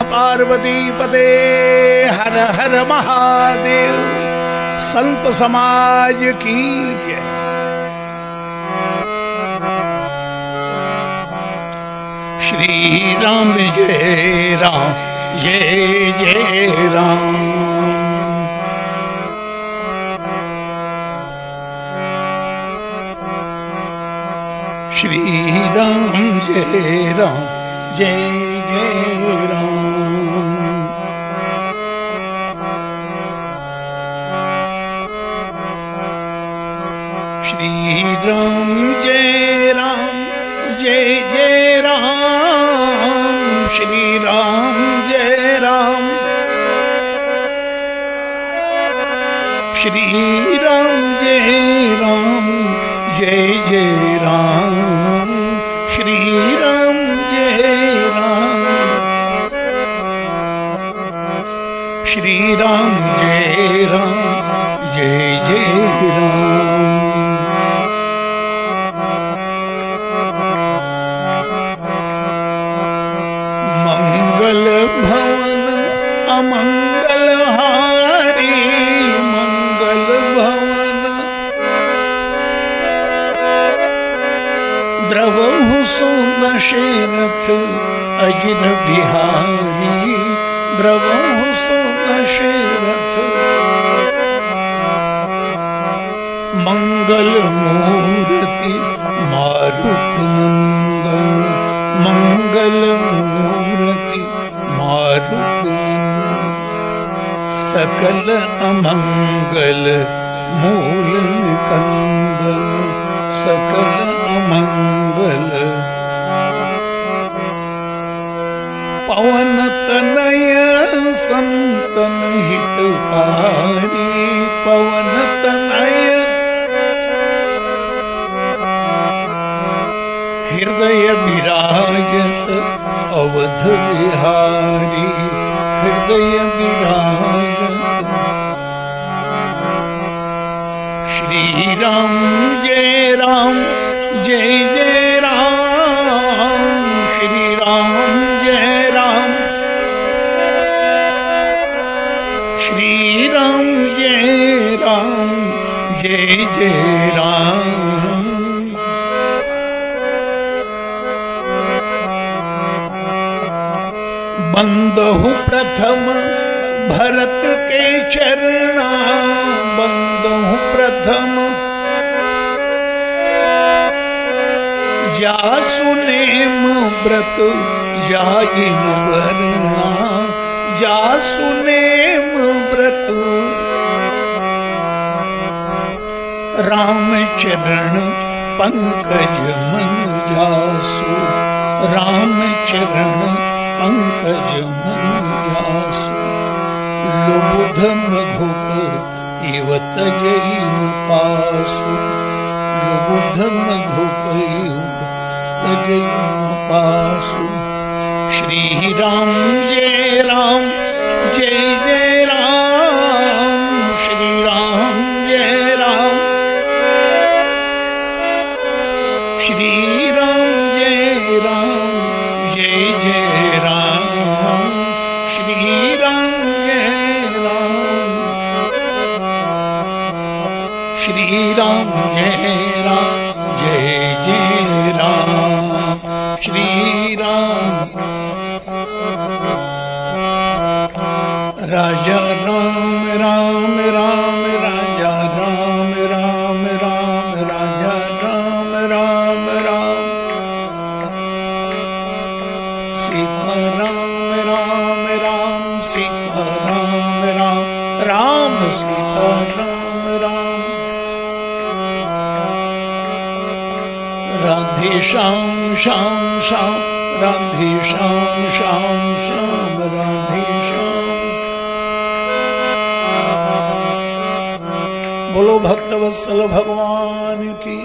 पार्वती पते हर हर महादेव। संत समाज की जय। श्री राम जय राम जय जय राम। श्री राम जय राम जय जय राम। श्री राम जय राम जय जय राम। श्री राम जय राम। श्री राम जय राम जय जय राम। श्री राम जय राम। श्री राम जय राम जय जय राम। मंगल भवन अमंगल हारी। मंगल भवन द्रवहु सो दशरथ अजिर बिहारी। द्रवहु सो दशरथ मंगल मूर्ति मारुत नंदन। मंगल मूर्ति मारुत सकल अमंगल मूल कंदन। सकल अमंगल पवन तनय संतन हितकारी। पवन तनय हृदय विराजत अवध बिहारी। हृदय विराजत। श्री राम जय राम जय जय राम। श्री राम जय राम। श्री राम जय राम जय जय राम। बंदहु प्रथम भरत के चरणा। बंदहु प्रथम जासु नेम व्रत जागिन वरना। जासु नेम व्रत राम चरण पंकज मन जासु। राम चरण पंकज मन जासु। लुबुध मधुप इवत जैन पासु। लुबुध मधुप इवत जैन पासु। श्री राम जय राम जय जय राम। श्री राम जय राम। श्री राम जय राम जय जय राम। श्री राम जय राम। श्री राम जय राम जय जय राम। श्री राम। राजा राम राम राम राजा राम राम राम राजा राम राम राम। सीता राम राम राम सीता राम राम राम सीता राम राम। राधे श्याम श्याम श्याम राधे श्याम श्याम श्याम राधे श्याम। बोलो भक्तवत्सल भगवान की।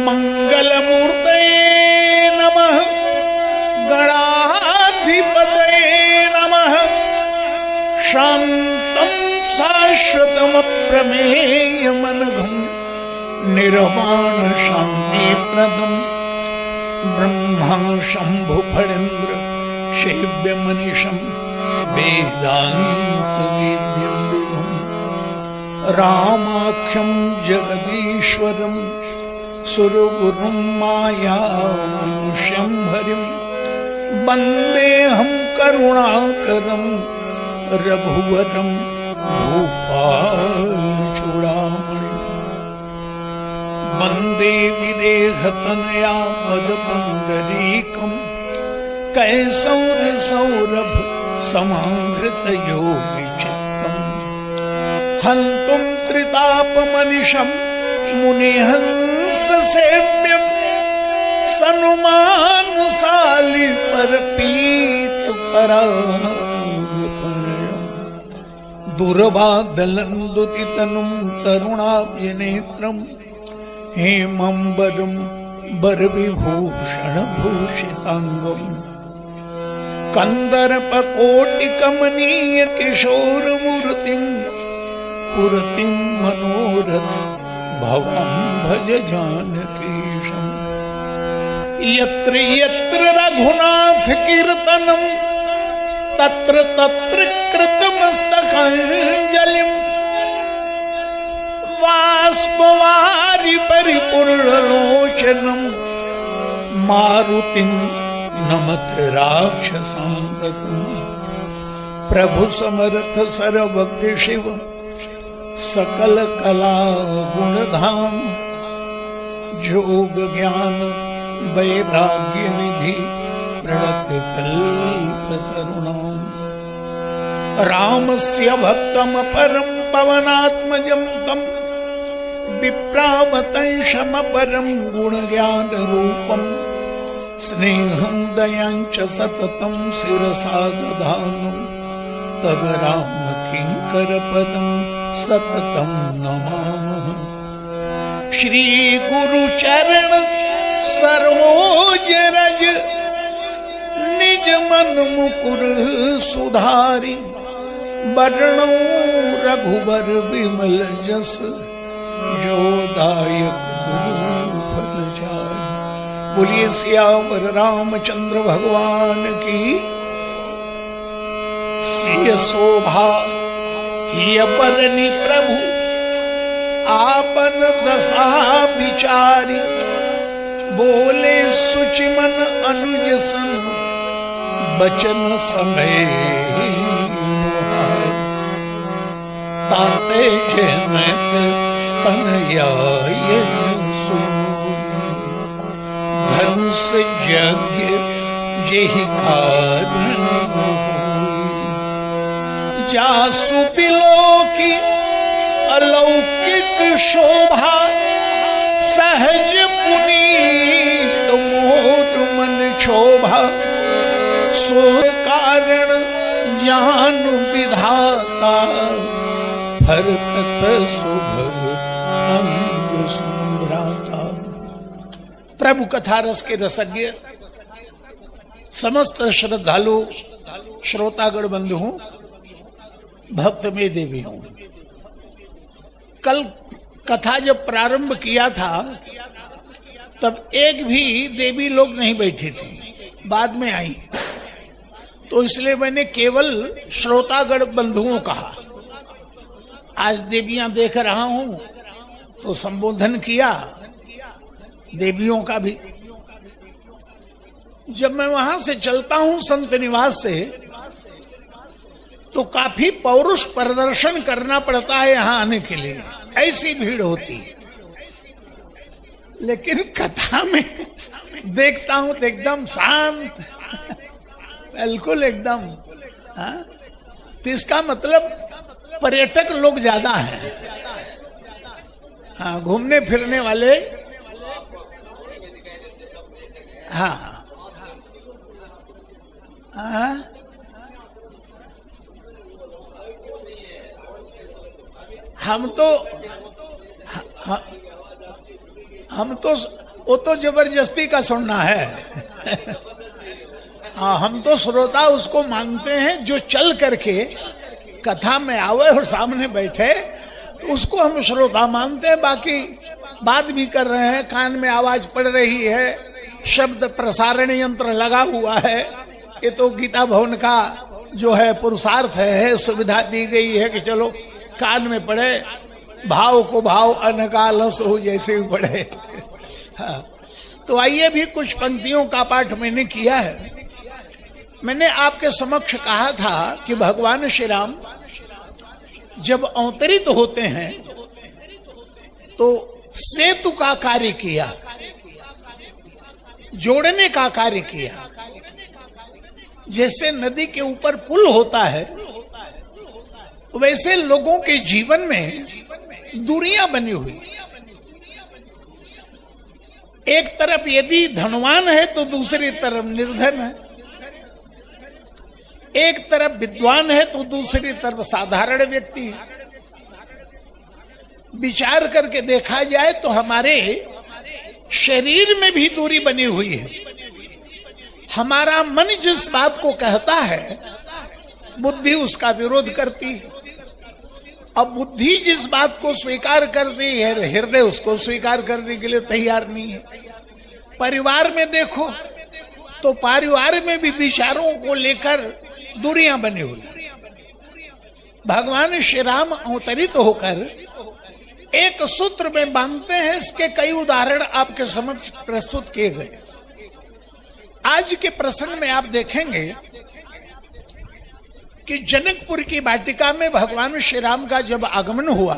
मंगल मूर्तये नमः। गणाधिपतये नमः। शांतं शाश्वतम प्रमेयमनघं निर्वाण शांति प्रदम। ब्रह्मा शंभु फणेन्द्र सेव्य मनीषम वेदांत वेद्यम विभुम रामाख्यम जगदीश्वरम सुरगुरुम माया मनुष्यम हरिम वंदेहम करुणाकरम रघुवरम भूपाल चूड़ामणि वंदे विदेहतनया पदपुंडरीकम कैसौर सौरभ समाहृत योगी चित्तम हंतुम त्रितापमनिशम मुनिहंस सेव्यम सनुमानशाली परपीत परागपनयम् दुर्वादलन्दुतितनुं तरुणाब्जनेत्रं हेमंबरं वरविभूषणभूषितांगम् कंदर्पकोटिकमनीय किशोरमूर्तिं पुरतिं मनोरथ भवं भज जानकीशम् यत्र यत्र रघुनाथ कीर्तनं तत्र तत्र कृतमस्तकाञ्जलिं बाष्पवारि परिपूर्णलोचनं मारुतिं नमत राक्षसान्तकं प्रभु समर्थ सर्वज्ञ शिव सकल कला गुणधाम जोग ज्ञान वैराग्य निधि प्रणत कल्पतरुणाम् रामस्य भक्तम परम पवनात्मजं तं विप्रावतंशम परम गुणज्ञान रूपं स्नेहं दयांच सततं शिरसा दधामि तव राम किंकर पदं सततं नमामः श्री गुरु चरण सरोज रज निज मन मुकुर सुधारी बरनौ रघुबर विमल जस जो दायक गुरु फल जाय। बोलिए सियावर रामचंद्र भगवान की। सिय शोभा हिय बरनी प्रभु आपन दशा विचारी बोले सुचिमन अनुज सन बचन समय ताते जनक तनयाय धनुष यज्ञ जेहि कारण जासु बिलोकी अलौकिक शोभा सहज पुनीत मोर मन शोभा सो कारण ज्ञान विधाता भरत सुभग अंग सुभ्राता। प्रभु कथा रस के रसज्ञ समस्त श्रद्धालु श्रोतागण बंधु हूं, भक्त में देवी हूं। कल कथा जब प्रारंभ किया था तब एक भी देवी लोग नहीं बैठी थी, बाद में आई, तो इसलिए मैंने केवल श्रोतागण बंधुओं कहा। आज देवियां देख रहा हूं तो संबोधन किया देवियों का भी। जब मैं वहां से चलता हूं संत निवास से तो काफी पौरुष प्रदर्शन करना पड़ता है यहां आने के लिए, ऐसी भीड़ होती है। लेकिन कथा में देखता हूं तो एकदम शांत, बिल्कुल एकदम। तो इसका मतलब पर्यटक लोग ज्यादा हैं, हाँ, घूमने फिरने वाले। हाँ हम तो वो तो जबरदस्ती का सुनना है। हाँ, हम तो श्रोता उसको मानते हैं जो चल करके कथा में आवे और सामने बैठे, तो उसको हम श्रोता मानते हैं। बाकी बात भी कर रहे हैं, कान में आवाज पड़ रही है, शब्द प्रसारण यंत्र लगा हुआ है, ये तो गीता भवन का जो है पुरुषार्थ है, सुविधा दी गई है कि चलो कान में पड़े, भाव को भाव अनकालस हो जैसे भी पड़े। हाँ, तो आइए भी कुछ पंक्तियों का पाठ मैंने किया है। मैंने आपके समक्ष कहा था कि भगवान श्री राम जब अवतरित होते हैं तो सेतु का कार्य किया, जोड़ने का कार्य किया। जैसे नदी के ऊपर पुल होता है, वैसे लोगों के जीवन में दूरियां बनी हुई। एक तरफ यदि धनवान है तो दूसरी तरफ निर्धन है, एक तरफ विद्वान है तो दूसरी तरफ साधारण व्यक्ति है। विचार करके देखा जाए तो हमारे शरीर में भी दूरी बनी हुई है। हमारा मन जिस बात को कहता है, बुद्धि उसका विरोध करती है। अब बुद्धि जिस बात को स्वीकार करती है, हृदय उसको स्वीकार करने के लिए तैयार नहीं है। परिवार में देखो तो परिवार में भी विचारों को लेकर दूरियां बनी हुई। भगवान श्री राम अवतरित होकर एक सूत्र में बांधते हैं। इसके कई उदाहरण आपके समक्ष प्रस्तुत किए गए। आज के प्रसंग में आप देखेंगे कि जनकपुर की वाटिका में भगवान श्री राम का जब आगमन हुआ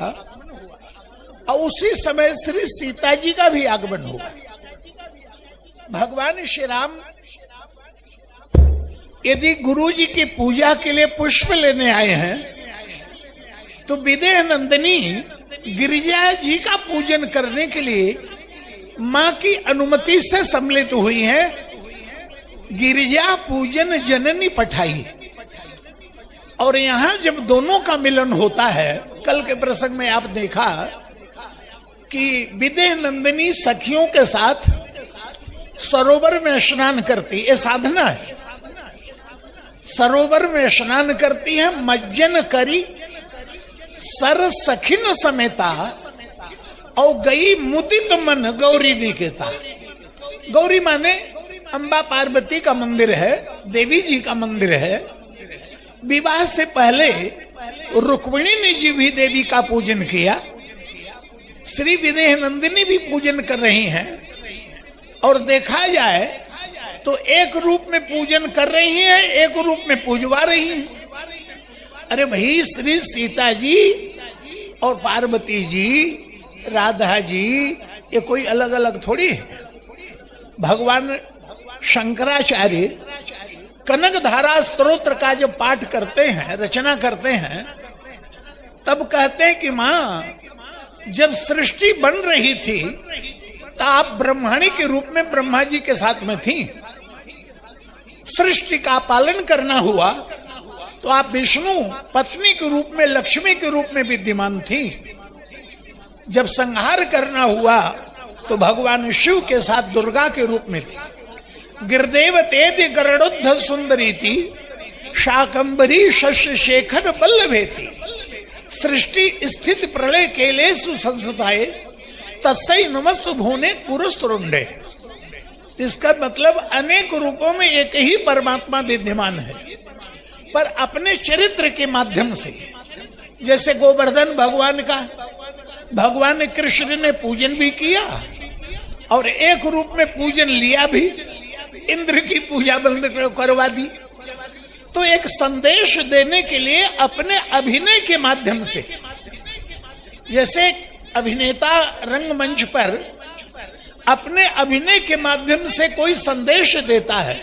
और उसी समय श्री सीता जी का भी आगमन हुआ। भगवान श्री राम यदि गुरु जी की पूजा के लिए पुष्प लेने आए हैं तो विदेह नंदिनी गिरिजा जी का पूजन करने के लिए मां की अनुमति से सम्मिलित हुई हैं। गिरिजा पूजन जननी पठाई। और यहां जब दोनों का मिलन होता है, कल के प्रसंग में आप देखा कि विदेह नंदिनी सखियों के साथ सरोवर में स्नान करती, ये साधना है। सरोवर में स्नान करती है, मज्जन करी सर सखिन समेता और गई मुदित मन गौरी निकेता। गौरी माने अम्बा पार्वती का मंदिर है, देवी जी का मंदिर है। विवाह से पहले रुक्मिणी ने जी भी देवी का पूजन किया। श्री विदेह नंदिनी भी पूजन कर रही हैं। और देखा जाए तो एक रूप में पूजन कर रही हैं, एक रूप में पूजवा रही हैं। अरे भाई, श्री सीता जी और पार्वती जी, राधा जी, ये कोई अलग अलग थोड़ी है। भगवान शंकराचार्य कनक धारा स्तोत्र का जब पाठ करते हैं, रचना करते हैं, तब कहते हैं कि मां, जब सृष्टि बन रही थी तो आप ब्रह्मणी के रूप में ब्रह्मा जी के साथ में थी। सृष्टि का पालन करना हुआ तो आप विष्णु पत्नी के रूप में, लक्ष्मी के रूप में विद्यमान थी। जब संहार करना हुआ तो भगवान शिव के साथ दुर्गा के रूप में थी। गिरदेव तेदि गरुड़ सुंदरी थी, शाकंबरी शस्य शेखर बल्लभेति। सृष्टि स्थिति प्रलय केले सुसंसताए तस्सै नमस्तु भुवने कुरुस्तुरुंडे। इसका मतलब अनेक रूपों में एक ही परमात्मा विद्यमान है, पर अपने चरित्र के माध्यम से। जैसे गोवर्धन भगवान का भगवान कृष्ण ने पूजन भी किया और एक रूप में पूजन लिया भी, इंद्र की पूजा बंद करवा दी। तो एक संदेश देने के लिए अपने अभिनय के माध्यम से, जैसे अभिनेता रंगमंच पर अपने अभिनय के माध्यम से कोई संदेश देता है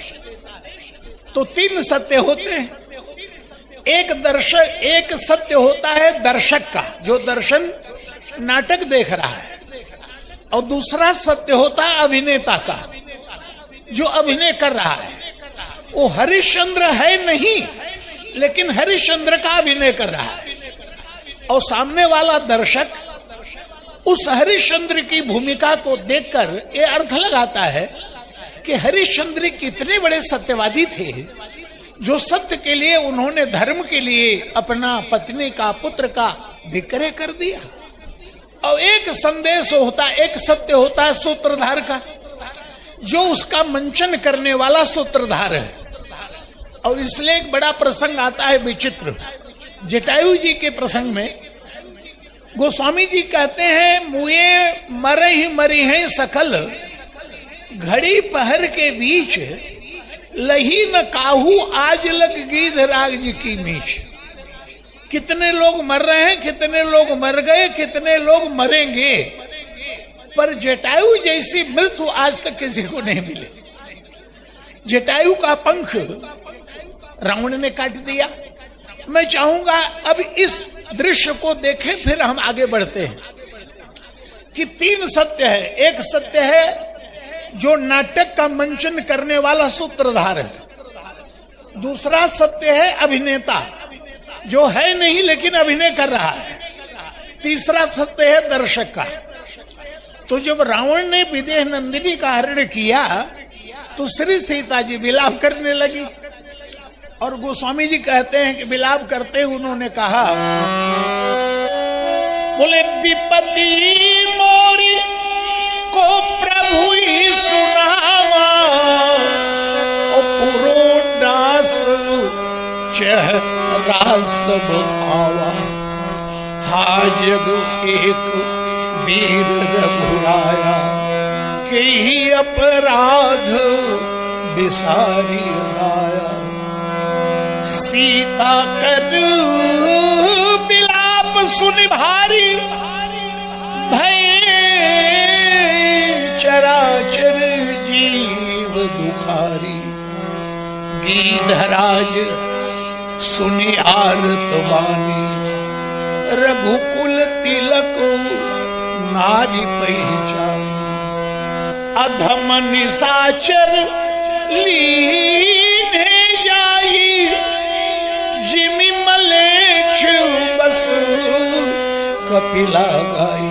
तो तीन सत्य होते हैं। एक सत्य होता है दर्शक का, जो दर्शन नाटक देख रहा है, और दूसरा सत्य होता है अभिनेता का, जो अभिनय कर रहा है। वो हरिश्चंद्र है नहीं, लेकिन हरिश्चंद्र का अभिनय कर रहा है। और सामने वाला दर्शक उस हरिश्चंद्र की भूमिका को देखकर ये अर्थ लगाता है कि हरिश्चंद्र कितने बड़े सत्यवादी थे, जो सत्य के लिए उन्होंने धर्म के लिए अपना पत्नी का, पुत्र का विक्रय कर दिया। और एक संदेश होता, एक सत्य होता है सूत्रधार का, जो उसका मंचन करने वाला सूत्रधार है। और इसलिए एक बड़ा प्रसंग आता है विचित्र। जटायु जी के प्रसंग में गोस्वामी जी कहते हैं, मुए मरे ही मरी हैं सकल, घड़ी पहर के बीच, लही न काहू आज लग गीध राग जी की मीच। कितने लोग मर रहे हैं, कितने लोग मर गए, कितने लोग मरेंगे, पर जटायु जैसी मृत्यु आज तक किसी को नहीं मिली। जटायु का पंख रावण ने काट दिया। मैं चाहूंगा अब इस दृश्य को देखें, फिर हम आगे बढ़ते हैं कि 3 सत्य है। एक सत्य है जो नाटक का मंचन करने वाला सूत्रधार है। दूसरा सत्य है अभिनेता जो है नहीं लेकिन अभिनय कर रहा है। तीसरा सत्य है दर्शक का। तो जब रावण ने विदेह नंदिनी का हरण किया तो श्री सीता जी विलाप करने लगी, और गोस्वामी जी कहते हैं कि विलाप करते उन्होंने कहा, बोले विपत्ति मोरी को प्रभु ही सुनावा, ओ पुरो दास चेहरा सब भावा, हाजग एक वीर रघुराया, के ही अपराध बिसारी लाया। सीता कर विलाप सुनि भारी, भय चराचर जीव दुखारी। गीधराज सुनि आर्त बानी, रघुकुल तिलक नारी पहचान। अधम निशाचर लीने जाई, जिमि मलेच्छ बस कपिला गाई।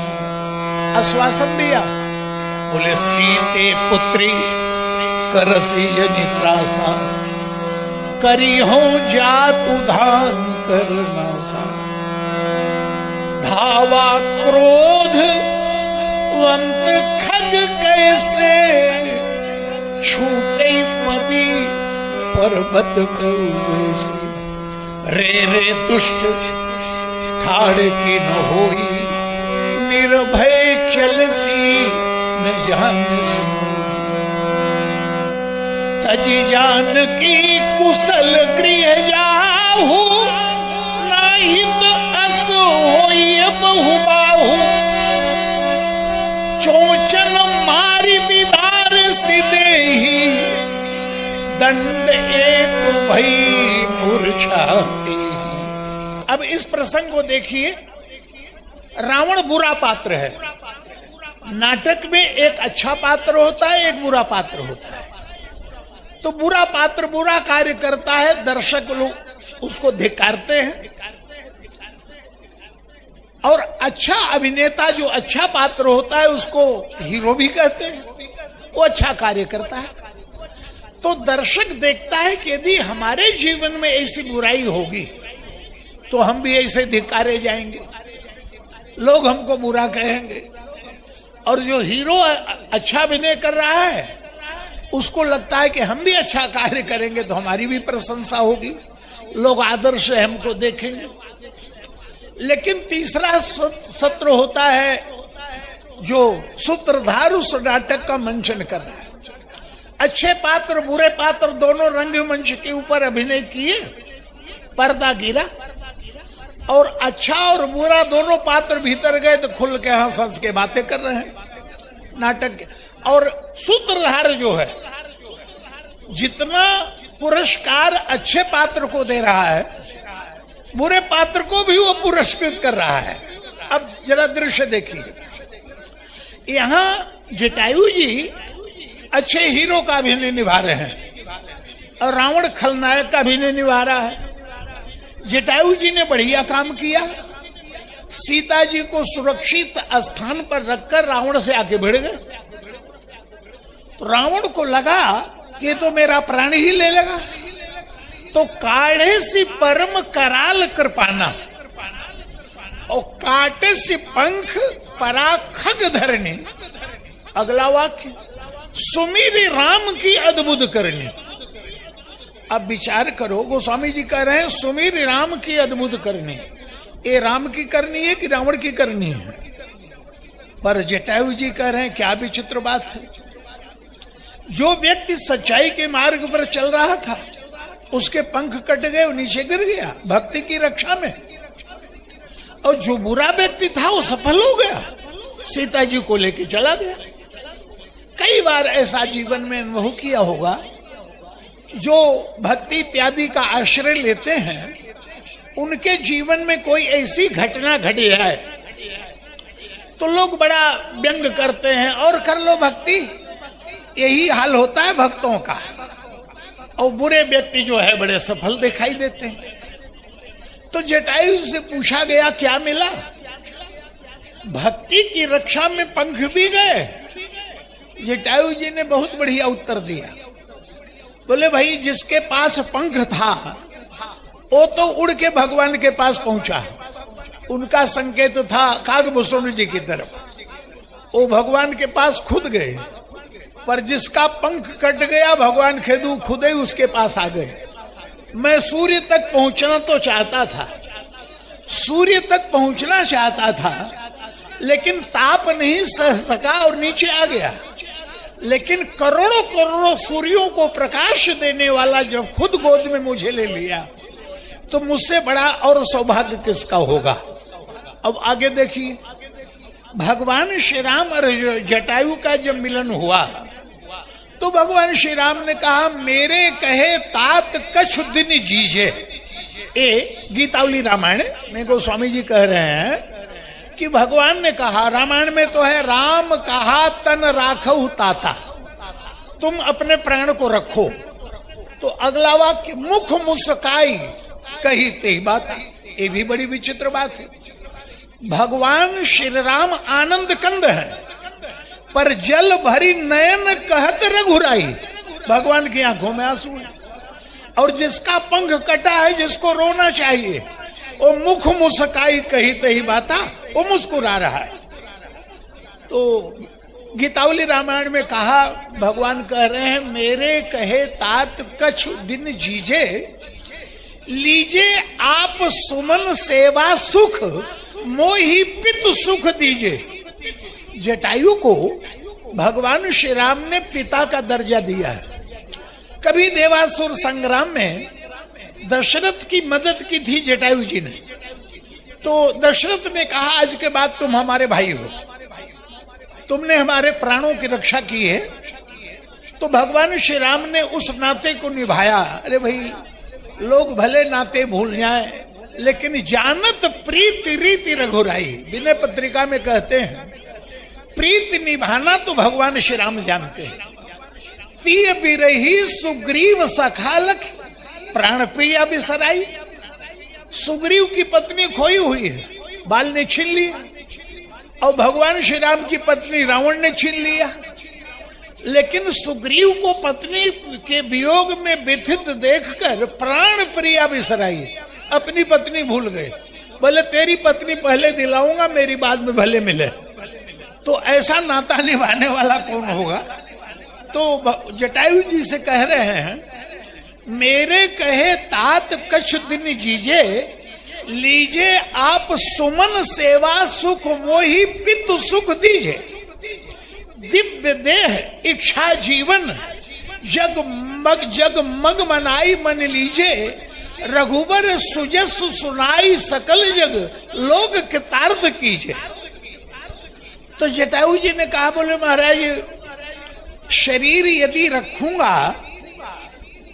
आश्वासन दिया, बोले सीते पुत्री करसी नित्रासा, करी हो जातु धान करना सा। धावा क्रोध वंत खग कैसे, छूटे पदी पर्वत कैसे। रे रे दुष्ट ठाड़ की न होई, निर्भय चलसी न जान सुनो। तजी जान की कुशल गृह जाहू, नाहित अस होई बहु बाहू। चोचन मारी बिदार सिदेही, दंड एक भई मूर्छाती। अब इस प्रसंग को देखिए, रावण बुरा पात्र है। नाटक में एक अच्छा पात्र होता है, एक बुरा पात्र होता है। तो बुरा पात्र बुरा कार्य करता है, दर्शक लोग उसको धिक्कारते हैं, और अच्छा अभिनेता जो अच्छा पात्र होता है उसको हीरो भी कहते हैं, वो अच्छा कार्य करता है। तो दर्शक देखता है कि यदि हमारे जीवन में ऐसी बुराई होगी तो हम भी ऐसे धिक्कारे जाएंगे, लोग हमको बुरा कहेंगे। और जो हीरो अच्छा अभिनय कर रहा है उसको लगता है कि हम भी अच्छा कार्य करेंगे तो हमारी भी प्रशंसा होगी, लोग आदर से हमको देखेंगे। लेकिन तीसरा सत्र होता है जो सूत्रधार उस नाटक का मंचन कर रहा है। अच्छे पात्र बुरे पात्र दोनों रंगमंच के ऊपर अभिनय किए, पर्दा गिरा, और अच्छा और बुरा दोनों पात्र भीतर गए तो खुल के हंस हंस के बातें कर रहे हैं नाटक के। और सूत्रधार जो है जितना पुरस्कार अच्छे पात्र को दे रहा है, बुरे पात्र को भी वो पुरस्कृत कर रहा है। अब जरा दृश्य देखिए, यहाँ जटायु जी अच्छे हीरो का अभिनय निभा रहे हैं और रावण खलनायक का अभिनय निभा रहा है। जटायु जी ने बढ़िया काम किया, सीता जी को सुरक्षित स्थान पर रखकर रावण से आगे बढ़ गए। तो रावण को लगा कि तो मेरा प्राण ही ले लेगा, तो काढ़े सी परम कराल कृपाना, और काटे सी पंख परा खग धरनी। अगला वाक्य, सुमिरी राम की अद्भुत करनी। अब विचार करो, गोस्वामी जी कह रहे हैं सुमिर राम की अद्भुत करनी। ये राम की करनी है कि रावण की करनी है? पर जटायु जी कह रहे हैं क्या विचित्र बात है। जो व्यक्ति सच्चाई के मार्ग पर चल रहा था उसके पंख कट गए, वो नीचे गिर गया भक्ति की रक्षा में। और जो बुरा व्यक्ति था वो सफल हो गया, सीता जी को लेके चला गया। कई बार ऐसा जीवन में अनुभव किया होगा, जो भक्ति इत्यादि का आश्रय लेते हैं उनके जीवन में कोई ऐसी घटना घट जाए तो लोग बड़ा व्यंग करते हैं, और कर लो भक्ति। यही हाल होता है भक्तों का। और बुरे व्यक्ति जो है बड़े सफल दिखाई देते हैं। तो जटायु से पूछा गया क्या मिला? भक्ति की रक्षा में पंख भी गए। जटायु जी ने बहुत बढ़िया उत्तर दिया। बोले भाई, जिसके पास पंख था वो तो उड़ के भगवान के पास पहुंचा। उनका संकेत था कागभूषण जी की तरफ, वो भगवान के पास खुद गए। पर जिसका पंख कट गया, भगवान खेदू खुद ही उसके पास आ गए। मैं सूर्य तक पहुंचना तो चाहता था, सूर्य तक पहुंचना चाहता था, लेकिन ताप नहीं सह सका और नीचे आ गया। लेकिन करोड़ों करोड़ों सूर्यों को प्रकाश देने वाला जब खुद गोद में मुझे ले लिया तो मुझसे बड़ा और सौभाग्य किसका होगा। अब आगे देखिए, भगवान श्री राम और जटायु का जब मिलन हुआ तो भगवान श्री राम ने कहा मेरे कहे तात कछु दिन जीजे। ए गीतावली रामायण में गोस्वामी जी कह रहे हैं कि भगवान ने कहा, रामायण में तो है राम कहा तन राखहु ताता, तुम अपने प्राण को रखो। तो अगला वाक्य मुख मुस्काई कही ते बात। ये भी बड़ी विचित्र बात है। भगवान श्री राम आनंद कंद है, पर जल भरी नयन कहत रघुराई। भगवान की आंखों में आंसू है। और जिसका पंख कटा है, जिसको रोना चाहिए, वो मुख मुस्काई कही तही बाता, वो मुस्कुरा रहा है। तो गीतावली रामायण में कहा, भगवान कह रहे हैं मेरे कहे तात कछु दिन जीजे, लीजे आप सुमन सेवा सुख, मोहि पितु सुख दीजे। जटायु को भगवान श्री राम ने पिता का दर्जा दिया है। कभी देवासुर संग्राम में दशरथ की मदद की थी जटायु जी ने। तो दशरथ ने कहा आज के बाद तुम हमारे भाई हो, तुमने हमारे प्राणों की रक्षा की है। तो भगवान श्री राम ने उस नाते को निभाया। अरे भाई, लोग भले नाते भूल जाएं, लेकिन जानत प्रीति रीति रघुराई। विनय पत्रिका में कहते हैं प्रीति निभाना तो भगवान श्री राम जानते हैं। तीय बिरही सुग्रीव सखालक प्राण प्रिया बिसराई। सुग्रीव की पत्नी खोई हुई है, बाल ने छीन लिया, और भगवान श्री राम की पत्नी रावण ने छीन लिया। लेकिन सुग्रीव को पत्नी के वियोग में व्यथित देखकर प्राण प्रिया बिसराई, अपनी पत्नी भूल गए। बोले तेरी पत्नी पहले दिलाऊंगा, मेरी बाद में भले मिले। तो ऐसा नाता निभाने वाला कौन होगा। तो जटायु जी से कह रहे हैं मेरे कहे तात कछु दिन जीजे, लीजे आप सुमन सेवा सुख, मोहि पितु सुख दीजे। दिव्य देह इच्छा जीवन, जगमग मनाई मन लीजे, रघुबर सुजस सुनाई सकल जग, लोग कृतार्थ कीजे। तो जटायु जी ने कहा, बोले महाराज शरीर यदि रखूंगा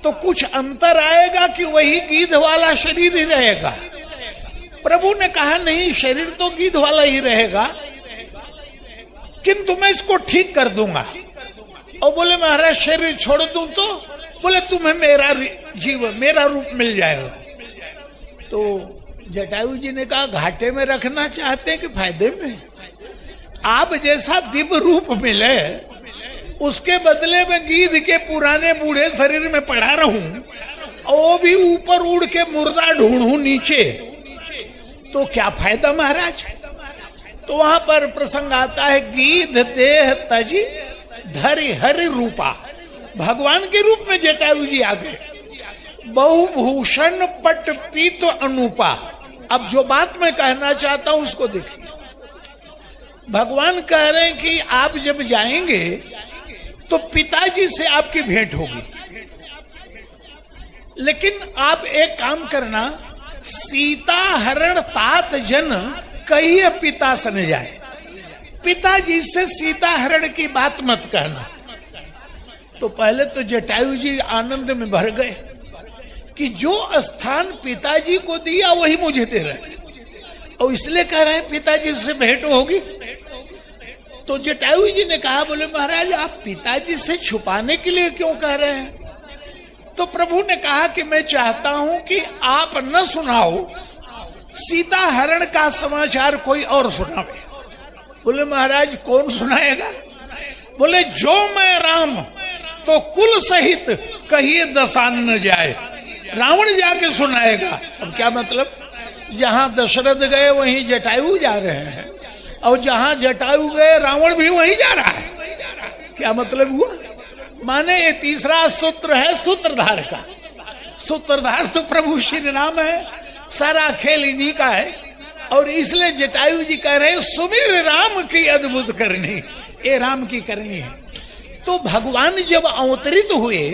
तो कुछ अंतर आएगा कि वही गिद्ध वाला शरीर ही रहेगा। प्रभु ने कहा नहीं, शरीर तो गिद्ध वाला ही रहेगा, किंतु मैं इसको ठीक कर दूंगा। और बोले महाराज शरीर छोड़ दूं तो? बोले तुम्हें मेरा जीवन मेरा रूप मिल जाएगा। तो जटायु जी ने कहा घाटे में रखना चाहते हैं कि फायदे में? आप जैसा दिव्य रूप मिले उसके बदले में गिद्ध के पुराने बूढ़े शरीर में पड़ा रहूं, और वो भी ऊपर उड़ के मुर्दा ढूंढूं नीचे, तो क्या फायदा महाराज। तो वहां पर प्रसंग आता है गिद्ध देह तजी धरि हरि रूपा। भगवान के रूप में जटायु जी आ गए। बहुभूषण पट पीत अनुपा। अब जो बात मैं कहना चाहता हूं उसको देखिए। भगवान कह रहे हैं कि आप जब जाएंगे तो पिताजी से आपकी भेंट होगी, लेकिन आप एक काम करना, सीता हरण तात जन कहिए पिता सन जाए। पिताजी से सीता हरण की बात मत कहना। तो पहले तो जटायु जी आनंद में भर गए कि जो स्थान पिताजी को दिया वही मुझे दे रहे, और इसलिए कह रहे हैं पिताजी से भेंट होगी। तो जटायु जी ने कहा, बोले महाराज आप पिताजी से छुपाने के लिए क्यों कह रहे हैं? तो प्रभु ने कहा कि मैं चाहता हूं कि आप न सुनाओ, सीता हरण का समाचार कोई और सुनावे। बोले महाराज कौन सुनाएगा? बोले जो मैं राम तो कुल सहित कहिए दसान न जाए, रावण जाके सुनाएगा। अब क्या मतलब? जहां दशरथ गए वहीं जटायु जा रहे हैं, और जहां जटायु गए रावण भी वहीं जा रहा है। क्या मतलब हुआ? माने ये तीसरा सूत्र है सूत्रधार का। सूत्रधार तो प्रभु श्री राम है, सारा खेल इन्हीं का है। और इसलिए जटायु जी कह रहे हैं सुमिर राम की अद्भुत करनी, ये राम की करनी है। तो भगवान जब अवतरित हुए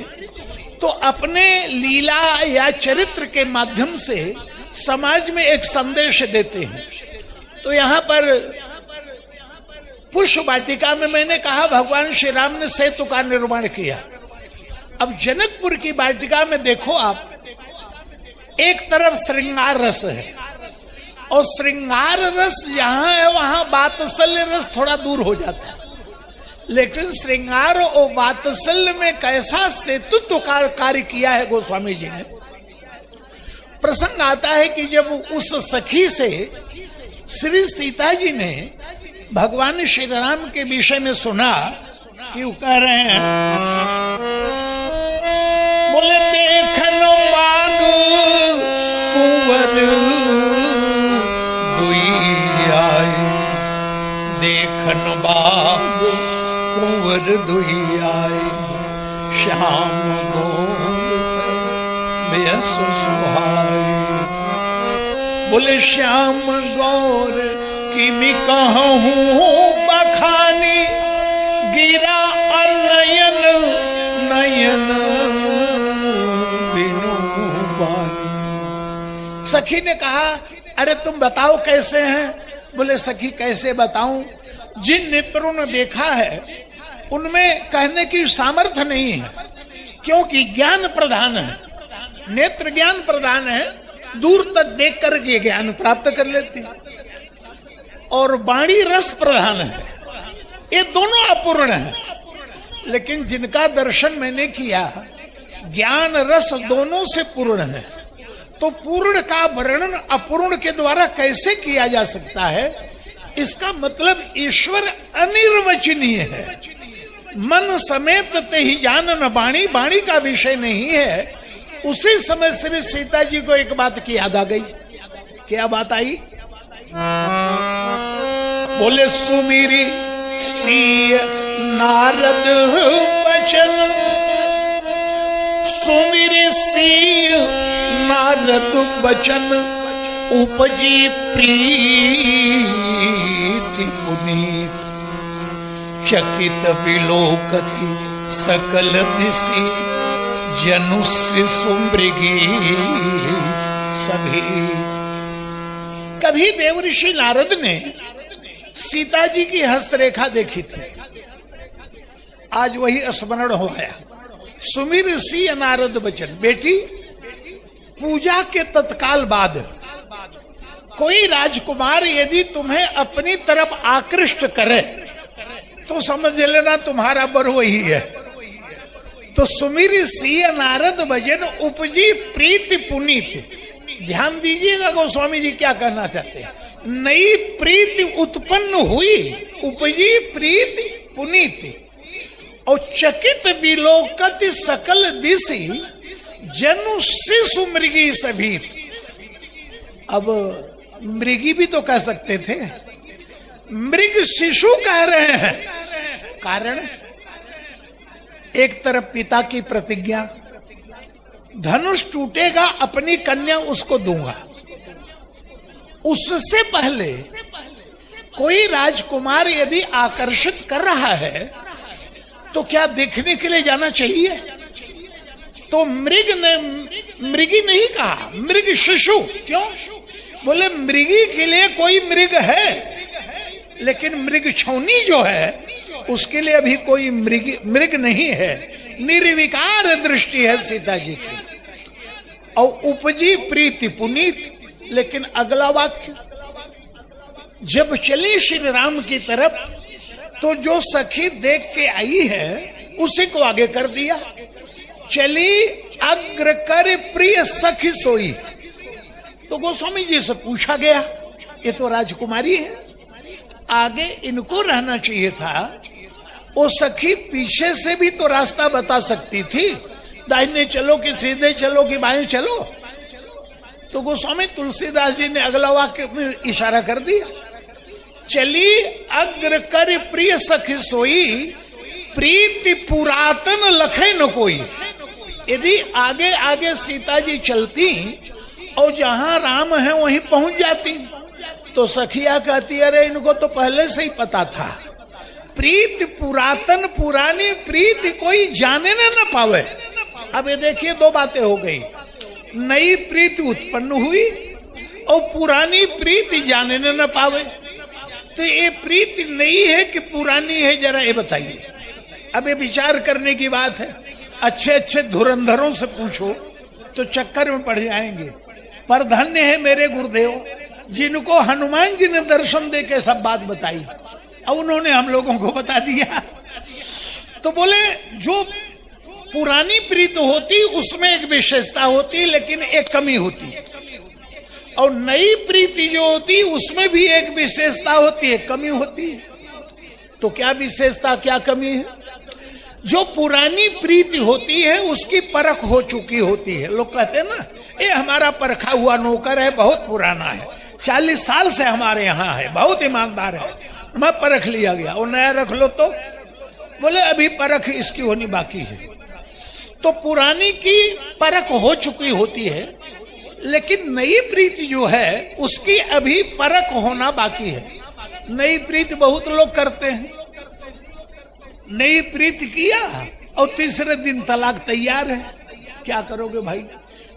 तो अपने लीला या चरित्र के माध्यम से समाज में एक संदेश देते हैं। तो यहाँ पर पुष्प वाटिका में मैंने कहा भगवान श्री राम ने सेतु का निर्माण किया। अब जनकपुर की वाटिका में देखो आप, एक तरफ श्रृंगार रस है, और श्रृंगार रस जहां है वहां वात्सल्य रस थोड़ा दूर हो जाता है। लेकिन श्रृंगार और वात्सल्य में कैसा सेतुत्व कार्य किया है गोस्वामी जी ने। प्रसंग आता है कि जब उस सखी से श्री सीता जी ने भगवान श्री राम के विषय में सुना कि वो कह रहे हैं, बोले देखन बागु कुंवर दुई आए, देखन बागु कुंवर दुई आए, श्याम गोर बेस सुहाए। बोले श्याम गौर किमि कहूँ बखानी, गिरा अनयन नयन बिनु बानी। सखी ने कहा अरे तुम बताओ कैसे हैं? बोले सखी कैसे बताऊं, जिन नेत्रों ने देखा है उनमें कहने की सामर्थ्य नहीं है, क्योंकि ज्ञान प्रधान है, नेत्र ज्ञान प्रधान है, दूर तक देख करके ज्ञान प्राप्त कर लेती, और वाणी रस प्रधान है, ये दोनों अपूर्ण है। लेकिन जिनका दर्शन मैंने किया, ज्ञान रस दोनों से पूर्ण है, तो पूर्ण का वर्णन अपूर्ण के द्वारा कैसे किया जा सकता है? इसका मतलब ईश्वर अनिर्वचनीय है। मन समेत ते ही जानन वाणी, वाणी का विषय नहीं है। उसी समय श्री सीता जी को एक बात की याद आ गई। क्या बात आई? बोले सुमिरी सीय नारद बचन, सुमिरी सीय नारद बचन, उपजी प्रीति पुनीत, चकित विलोकति सकल दिशि, जनुष्य सुमृगी सभी। कभी देवऋषि नारद ने सीता जी की हस्तरेखा देखी थी, आज वही स्मरण हो गया। सुमिर सी नारद बचन, बेटी पूजा के तत्काल बाद कोई राजकुमार यदि तुम्हें अपनी तरफ आकृष्ट करे तो समझ लेना तुम्हारा बर वही है। तो सुमिर सी नारद भजन उपजी प्रीति पुनीत। ध्यान दीजिएगा गोस्वामी जी क्या कहना चाहते हैं। नई प्रीति उत्पन्न हुई, उपजी प्रीति पुनीति, और चकित विलोकत सकल दिशि, जनु शिशु मृगी सभी। अब मृगी भी तो कह सकते थे, मृग शिशु कह रहे हैं। कारण एक तरफ पिता की प्रतिज्ञा, धनुष टूटेगा, अपनी कन्या उसको दूंगा। उससे पहले कोई राजकुमार यदि आकर्षित कर रहा है तो क्या देखने के लिए जाना चाहिए? तो मृगी नहीं कहा, मृग शिशु। क्यों? बोले मृगी के लिए कोई मृग है, लेकिन मृग छौनी जो है उसके लिए अभी कोई मृग नहीं है। निर्विकार दृष्टि है सीता जी की। और उपजी प्रीति पुनीत। लेकिन अगला वाक्य, जब चली श्री राम की तरफ तो जो सखी देख के आई है उसी को आगे कर दिया। चली अग्र कर प्रिय सखी सोई। तो गोस्वामी जी से पूछा गया, ये तो राजकुमारी है, आगे इनको रहना चाहिए था। वो सखी पीछे से भी तो रास्ता बता सकती थी, दाहिने चलो कि सीधे चलो कि बाएं चलो। तो गोस्वामी तुलसीदास जी ने अगला वाक्य में इशारा कर दिया, चली अग्र कर प्रिय सखी सोई, प्रीति पुरातन लखे न कोई। यदि आगे आगे सीता जी चलती और जहां राम है वहीं पहुंच जाती तो सखिया कहती, अरे इनको तो पहले से ही पता था। प्रीति पुरातन, पुरानी प्रीति कोई जाने न पावे। अब ये देखिए, दो बातें हो गई, नई प्रीति उत्पन्न हुई और पुरानी प्रीति जाने न पावे। तो ये प्रीति नई है कि पुरानी है, जरा ये बताइए। अब ये विचार करने की बात है। अच्छे अच्छे धुरंधरों से पूछो तो चक्कर में पड़ जाएंगे। पर धन्य है मेरे गुरुदेव जिनको हनुमान जी ने दर्शन दे के सब बात बताई और उन्होंने हम लोगों को बता दिया। तो बोले जो पुरानी प्रीति होती उसमें एक विशेषता होती, लेकिन एक कमी होती, और नई प्रीति जो होती उसमें भी एक विशेषता होती है, कमी होती है। तो क्या विशेषता, क्या कमी है? जो पुरानी प्रीति होती है उसकी परख हो चुकी होती है। लोग कहते हैं ना, ये हमारा परखा हुआ नौकर है, बहुत पुराना है, 40 साल से हमारे यहाँ है, बहुत ईमानदार है, मैं परख लिया गया। और नया रख लो तो बोले अभी परख इसकी होनी बाकी है। तो पुरानी की परख हो चुकी होती है, लेकिन नई प्रीति जो है उसकी अभी परख होना बाकी है। नई प्रीति बहुत लोग करते हैं, नई प्रीति किया और तीसरे दिन तलाक तैयार है। क्या करोगे भाई?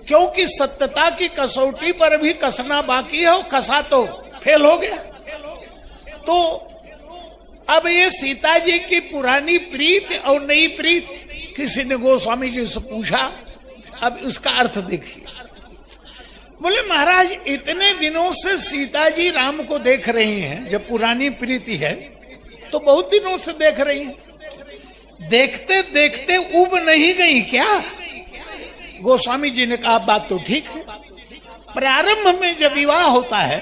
क्योंकि सत्यता की कसौटी पर भी कसना बाकी है, और कसा तो फेल हो गया। तो अब ये सीता जी की पुरानी प्रीति और नई प्रीति, किसी ने गोस्वामी जी से पूछा, अब इसका अर्थ देखिए। बोले महाराज इतने दिनों से सीता जी राम को देख रही हैं, जब पुरानी प्रीति है तो बहुत दिनों से देख रही हैं, देखते देखते उब नहीं गई क्या? गोस्वामी जी ने कहा बात तो ठीक है। प्रारंभ में जब विवाह होता है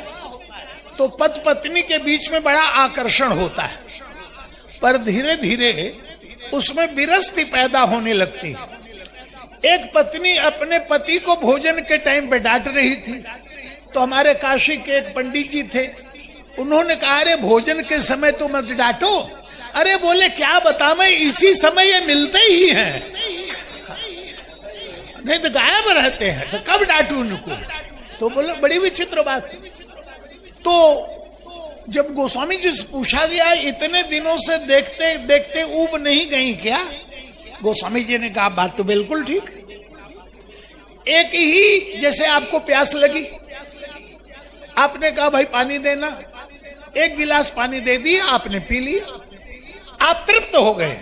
तो पति पत्नी के बीच में बड़ा आकर्षण होता है, पर धीरे धीरे उसमें विरस्ती पैदा होने लगती है। एक पत्नी अपने पति को भोजन के टाइम पे डांट रही थी, तो हमारे काशी के एक पंडित जी थे, उन्होंने कहा अरे भोजन के समय तो मत डांटो। अरे बोले क्या बतावें, इसी समय ये मिलते ही हैं, नहीं तो गायब रहते हैं, तो कब डांटू उनको? तो बोले बड़ी विचित्र बात। तो जब गोस्वामी जी से पूछा गया इतने दिनों से देखते देखते उब नहीं गई क्या? गोस्वामी जी ने कहा बात तो बिल्कुल ठीक। एक ही जैसे आपको प्यास लगी, आपने कहा भाई पानी देना, एक गिलास पानी दे दिया, आपने पी लिया, आप तृप्त हो गए।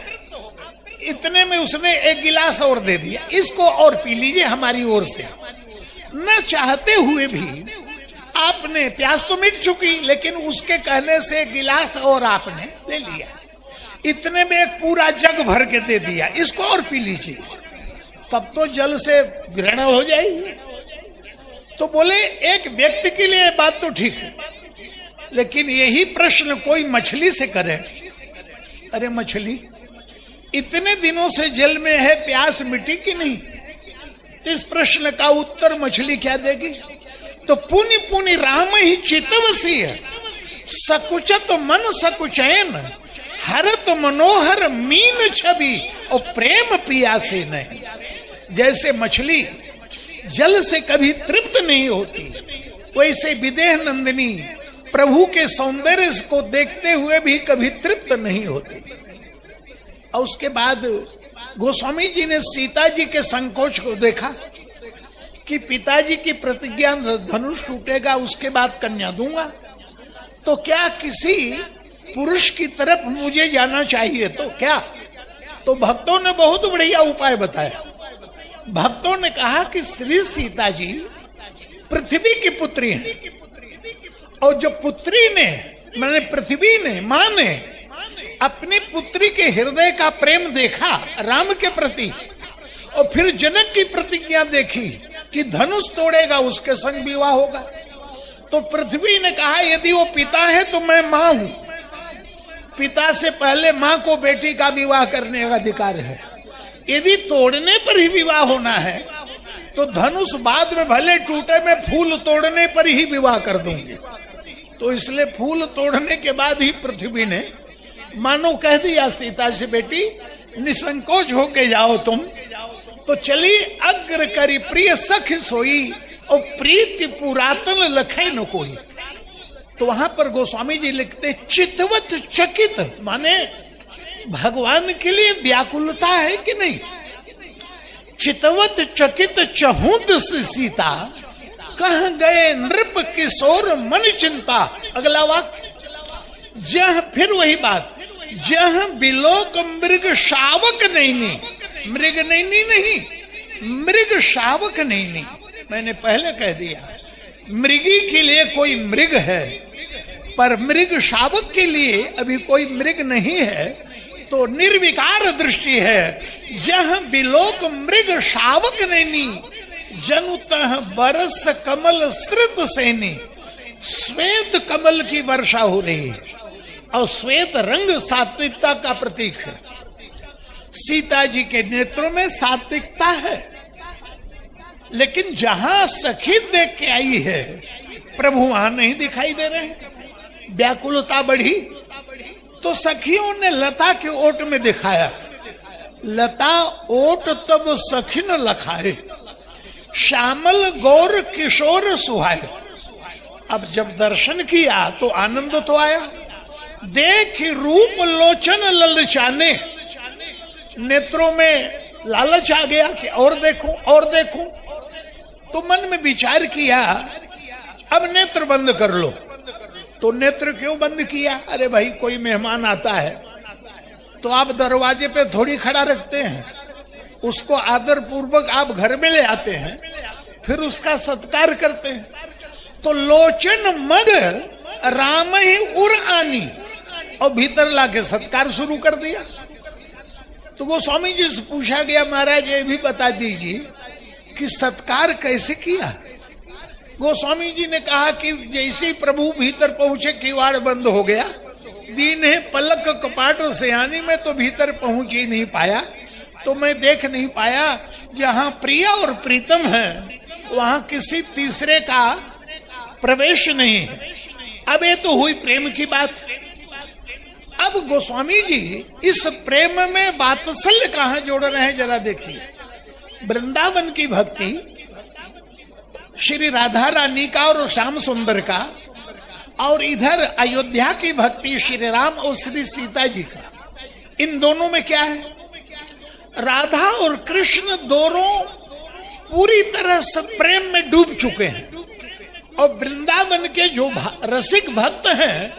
इतने में उसने एक गिलास और दे दिया, इसको और पी लीजिए हमारी ओर से। न चाहते हुए भी आपने, प्यास तो मिट चुकी, लेकिन उसके कहने से एक गिलास और आपने ले लिया। इतने में एक पूरा जग भर के दे दिया, इसको और पी लीजिए, तब तो जल से ग्रहण हो जाएगी। तो बोले एक व्यक्ति के लिए बात तो ठीक है, लेकिन यही प्रश्न कोई मछली से करे, अरे मछली इतने दिनों से जल में है, प्यास मिटी कि नहीं? इस प्रश्न का उत्तर मछली क्या देगी? तो पुनि पुनि राम ही चितवसी है, सकुचत मन सकुचैन, हरत मनोहर मीन छवि और प्रेम पियासे नहीं। जैसे मछली जल से कभी तृप्त नहीं होती, वैसे विदेह नंदिनी प्रभु के सौंदर्य को देखते हुए भी कभी तृप्त नहीं होती। और उसके बाद गोस्वामी जी ने सीता जी के संकोच को देखा कि पिताजी की प्रतिज्ञा धनुष टूटेगा, उसके बाद कन्या दूंगा, तो क्या किसी पुरुष की तरफ मुझे जाना चाहिए? तो क्या? तो भक्तों ने बहुत बढ़िया उपाय बताया। भक्तों ने कहा कि श्री सीता जी पृथ्वी की पुत्री हैं, और जो पुत्री ने मैंने पृथ्वी ने मां ने अपनी पुत्री के हृदय का प्रेम देखा राम के प्रति, और फिर जनक की प्रतिज्ञा देखी कि धनुष तोड़ेगा, उसके संग विवाह होगा। तो पृथ्वी ने कहा यदि वो पिता है तो मैं मां हूं, पिता से पहले मां को बेटी का विवाह करने का अधिकार है। यदि तोड़ने पर ही विवाह होना है तो धनुष बाद में भले टूटे, मैं फूल तोड़ने पर ही विवाह कर दूंगी। तो इसलिए फूल तोड़ने के बाद ही पृथ्वी ने मानो कह दिया सीता से, बेटी निसंकोच होके जाओ तुम। तो चली अग्र करी प्रिय सख सोई, और प्रीति पुरातन लखे न कोई। तो वहां पर गोस्वामी जी लिखते चितवत चकित, माने भगवान के लिए व्याकुलता है कि नहीं। चितवत चकित चहुत सीता, कह गए नृप किशोर मन चिंता। अगला वाक्य, जह फिर वही बात, जह बिलोक मृग शावक नैनी, मृग नैनी नहीं, मृग शावक नैनी। मैंने पहले कह दिया मृगी के लिए कोई मृग है, पर मृग शावक के लिए अभी कोई मृग नहीं है, तो निर्विकार दृष्टि है। जह बिलोक मृग शावक नैनी, जनुतः बरस कमल श्रित सेनी। श्वेत कमल की वर्षा हो रही है, और श्वेत रंग सात्विकता का प्रतीक है। सीता जी के नेत्रों में सात्विकता है, लेकिन जहां सखी देख के आई है प्रभु वहां नहीं दिखाई दे रहे। व्याकुलता बढ़ी तो सखियों ने लता के ओट में दिखाया, लता ओट तब सखी न लखाए, श्यामल गौर किशोर सुहाए। अब जब दर्शन किया तो आनंद तो आया, देख रूप लोचन ललचाने, नेत्रों में लालच आ गया कि और देखूं और देखूं। तो मन में विचार किया अब नेत्र बंद कर लो। तो नेत्र क्यों बंद किया? अरे भाई कोई मेहमान आता है तो आप दरवाजे पे थोड़ी खड़ा रखते हैं, उसको आदर पूर्वक आप घर में ले आते हैं, फिर उसका सत्कार करते हैं। तो लोचन मग राम ही उर आनी, और भीतर लाके सत्कार शुरू कर दिया। तो वो स्वामी जी से पूछा गया, महाराज ये भी बता दीजिए कि सत्कार कैसे किया। गोस्वामी जी ने कहा कि जैसे प्रभु भीतर पहुंचे किवाड़ बंद हो गया, दीन है पलक कपाट सयानी में तो भीतर पहुंच ही नहीं पाया, तो मैं देख नहीं पाया। जहां प्रिया और प्रीतम है वहां किसी तीसरे का प्रवेश नहीं है। अब ये तो हुई प्रेम की बात। अब गोस्वामी जी इस प्रेम में वात्सल्य कहां जोड़ रहे हैं जरा देखिए। वृंदावन की भक्ति श्री राधा रानी का और श्याम सुंदर का, और इधर अयोध्या की भक्ति श्री राम और श्री सीता जी का। इन दोनों में क्या है? राधा और कृष्ण दोनों पूरी तरह से प्रेम में डूब चुके हैं, और वृंदावन के जो रसिक भक्त हैं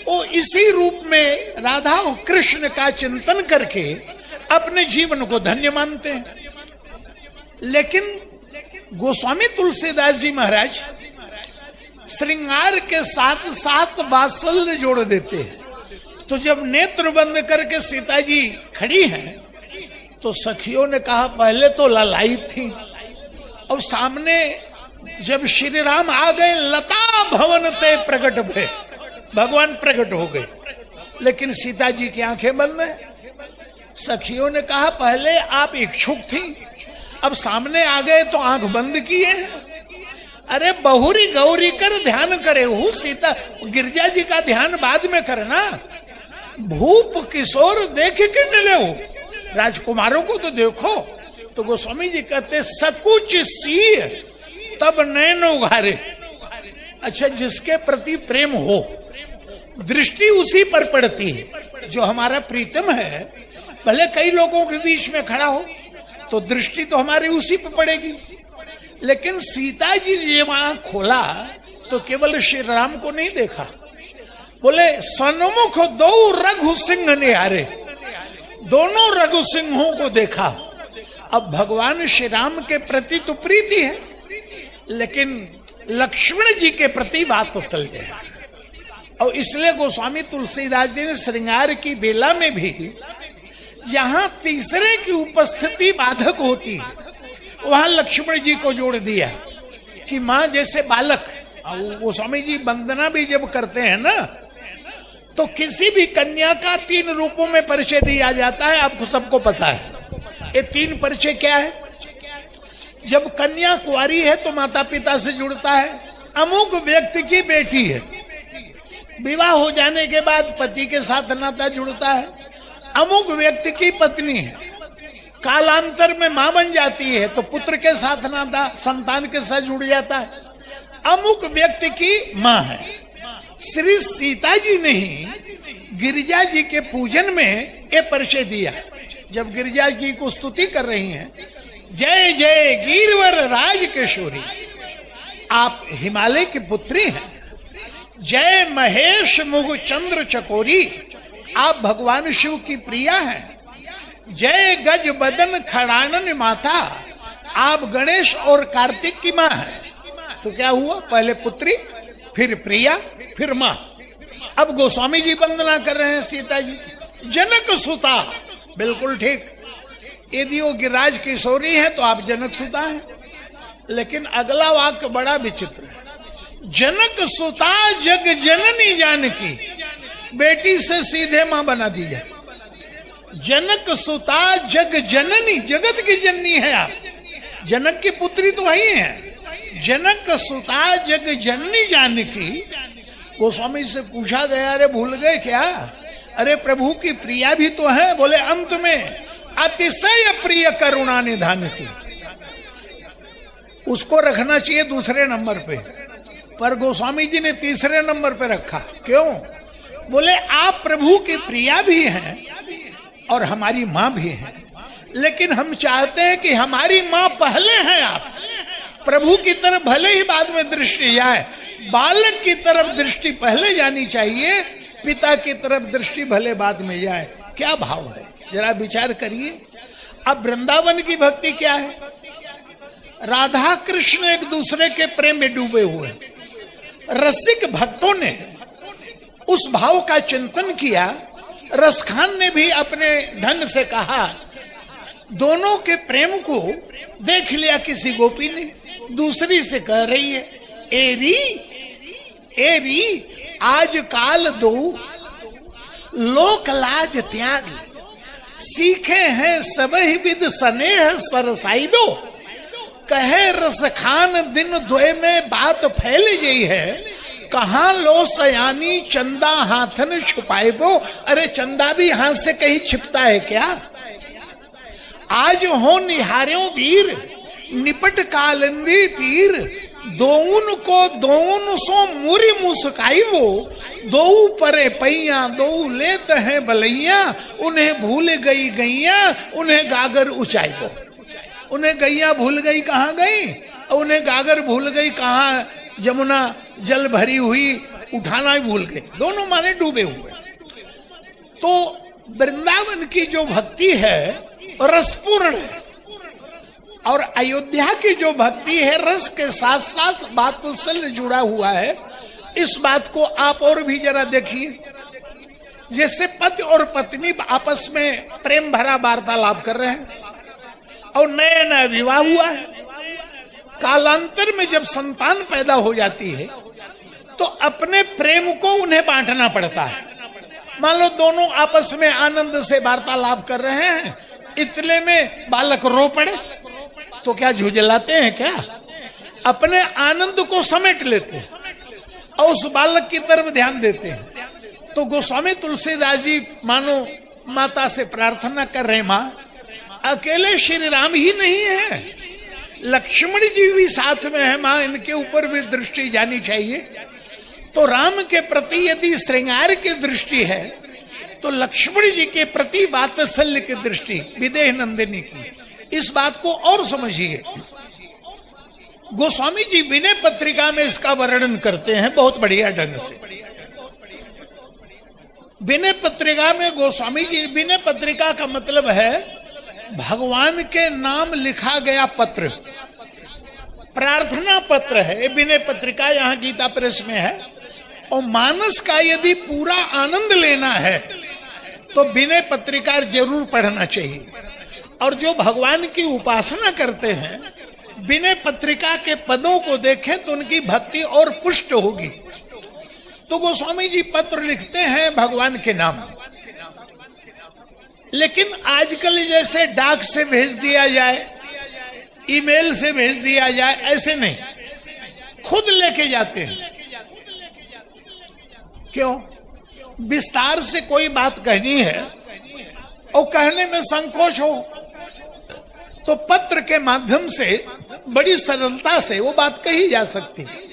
वो इसी रूप में राधा और कृष्ण का चिंतन करके अपने जीवन को धन्य मानते हैं। लेकिन गोस्वामी तुलसीदास जी महाराज श्रृंगार के साथ साथ वात्सल्य जोड़ देते हैं। तो जब नेत्र बंद करके सीता जी खड़ी हैं तो सखियों ने कहा पहले तो ललाई थी, अब सामने जब श्री राम आ गए लता भवन ते प्रकट भय, भगवान प्रकट हो गए, लेकिन सीता जी की आंखें बंद है। सखियों ने कहा पहले आप इच्छुक थी, अब सामने आ गए तो आंख बंद किए। अरे बहुरी गौरी कर ध्यान करे हूँ, सीता गिरजा जी का ध्यान बाद में करना। भूप किशोर देख के न ले, राजकुमारों को तो देखो, तो गोस्वामी जी कहते सकुच सीय तब नैन उघारे। अच्छा, जिसके प्रति प्रेम हो दृष्टि उसी पर पड़ती है। जो हमारा प्रीतम है, भले कई लोगों के बीच में खड़ा हो तो दृष्टि तो हमारी उसी पर पड़ेगी। लेकिन सीता जी ने वहां खोला तो केवल श्री राम को नहीं देखा, बोले सन्मुख दो रघु सिंह निहारे, दोनों रघु सिंहों को देखा। अब भगवान श्री राम के प्रति तो प्रीति है, लेकिन लक्ष्मण जी के प्रति वात्सल्य है। और इसलिए गोस्वामी तुलसीदास जी ने श्रृंगार की बेला में भी जहां तीसरे की उपस्थिति बाधक होती है, वहां लक्ष्मण जी को जोड़ दिया कि मां जैसे बालक। गोस्वामी जी वंदना भी जब करते हैं ना, तो किसी भी कन्या का 3 रूपों में परिचय दिया जाता है, आपको सबको पता है। ये 3 परिचय क्या है? जब कन्या कुंवारी है तो माता पिता से जुड़ता है, अमुक व्यक्ति की बेटी है। विवाह हो जाने के बाद पति के साथ नाता जुड़ता है, अमुक व्यक्ति की पत्नी है। कालांतर में मां बन जाती है तो पुत्र के साथ नाता संतान के साथ जुड़ जाता है, अमुक व्यक्ति की मां है। श्री सीता जी ने ही गिरिजा जी के पूजन में ये परिचय दिया। जब गिरिजा जी को स्तुति कर रही हैं, जय जय गिरवर राज किशोरी, आप हिमालय की पुत्री हैं। जय महेश मुग चंद्र चकोरी, आप भगवान शिव की प्रिया हैं। जय गज बदन खड़ानन माता, आप गणेश और कार्तिक की मां हैं। तो क्या हुआ? पहले पुत्री, फिर प्रिया, फिर मां। अब गोस्वामी जी वंदना कर रहे हैं सीता जी। जनक सुता, बिल्कुल ठीक। यदि वो गिरिराज किशोरी है तो आप जनक सुता हैं। लेकिन अगला वाक्य बड़ा विचित्र है। जनक सुता जग जननी जानकी, बेटी से सीधे मां बना दी जाए। जनक सुता जग जननी, जगत की जननी है आप, जनक की पुत्री तो वही है। जनक सुता जग जननी जानकी। गोस्वामी से पूछा गया, अरे भूल गए क्या? अरे प्रभु की प्रिया भी तो है। बोले अंत में अतिशय प्रिय करुणा निधान की, उसको रखना चाहिए दूसरे नंबर पे, पर गोस्वामी जी ने तीसरे नंबर पे रखा। क्यों? बोले आप प्रभु की प्रिया भी हैं और हमारी मां भी हैं, लेकिन हम चाहते हैं कि हमारी मां पहले हैं आप। प्रभु की तरफ भले ही बाद में दृष्टि जाए, बालक की तरफ दृष्टि पहले जानी चाहिए, पिता की तरफ दृष्टि भले बाद में जाए। क्या भाव है, जरा विचार करिए। अब वृंदावन की भक्ति क्या है? राधा कृष्ण एक दूसरे के प्रेम में डूबे हुए। रसिक भक्तों ने उस भाव का चिंतन किया। रसखान ने भी अपने ढंग से कहा, दोनों के प्रेम को देख लिया किसी गोपी ने, दूसरी से कह रही है, एरी एरी आज काल दो लोक लाज त्याग, सीखे हैं सबहि विद स्नेह सरसाइबो। कहे रसखान दिन द्वय में बात फैल गई है, कहाँ लो सयानी चंदा हाथन छुपाइबो। अरे चंदा भी हाथ से कहीं छिपता है क्या? आज हो निहार्यों वीर निपट कालिंदी तीर, दोउन को दोउन सो मुरी मुस्काई वो, दो परे पैया दो लेत हैं बलैया, उन्हें भूल गई गैया उन्हें गागर ऊंचाई वो। उन्हें गैया भूल गई कहाँ गई, और उन्हें गागर भूल गई कहाँ जमुना जल भरी हुई, उठाना ही भूल गए। दोनों माने डूबे हुए। तो वृंदावन की जो भक्ति है रसपूर्ण है, और अयोध्या की जो भक्ति है रस के साथ साथ वात्सल्य जुड़ा हुआ है। इस बात को आप और भी जरा देखिए। जैसे पति और पत्नी आपस में प्रेम भरा वार्तालाप कर रहे हैं और नया नया विवाह हुआ है। कालांतर में जब संतान पैदा हो जाती है तो अपने प्रेम को उन्हें बांटना पड़ता है। मान लो दोनों आपस में आनंद से वार्तालाप कर रहे हैं, इतने में बालक रो पड़े तो क्या झुंझलाते हैं क्या? अपने आनंद को समेट लेते हैं और उस बालक की तरफ ध्यान देते हैं। तो गोस्वामी तुलसीदास जी मानो माता से प्रार्थना कर रहे, माँ अकेले श्री राम ही नहीं है, लक्ष्मण जी भी साथ में है। मां इनके ऊपर भी दृष्टि जानी चाहिए। तो राम के प्रति यदि श्रृंगार की दृष्टि है तो लक्ष्मण जी के प्रति वात्सल्य की दृष्टि विदेह नंदिनी की। इस बात को और समझिए। गोस्वामी जी विनय पत्रिका में इसका वर्णन करते हैं बहुत बढ़िया ढंग से। विनय पत्रिका में गोस्वामी जी, विनय पत्रिका का मतलब है भगवान के नाम लिखा गया पत्र, प्रार्थना पत्र है विनय पत्रिका। यहाँ गीता प्रेस में है। और मानस का यदि पूरा आनंद लेना है तो विनय पत्रिका जरूर पढ़ना चाहिए। और जो भगवान की उपासना करते हैं विनय पत्रिका के पदों को देखें तो उनकी भक्ति और पुष्ट होगी। तो गोस्वामी जी पत्र लिखते हैं भगवान के नाम, लेकिन आजकल जैसे डाक से भेज दिया जाए, ईमेल से भेज दिया जाए, ऐसे नहीं, खुद लेके जाते हैं। क्यों? विस्तार से कोई बात कहनी है और कहने में संकोच हो तो पत्र के माध्यम से बड़ी सरलता से वो बात कही जा सकती है।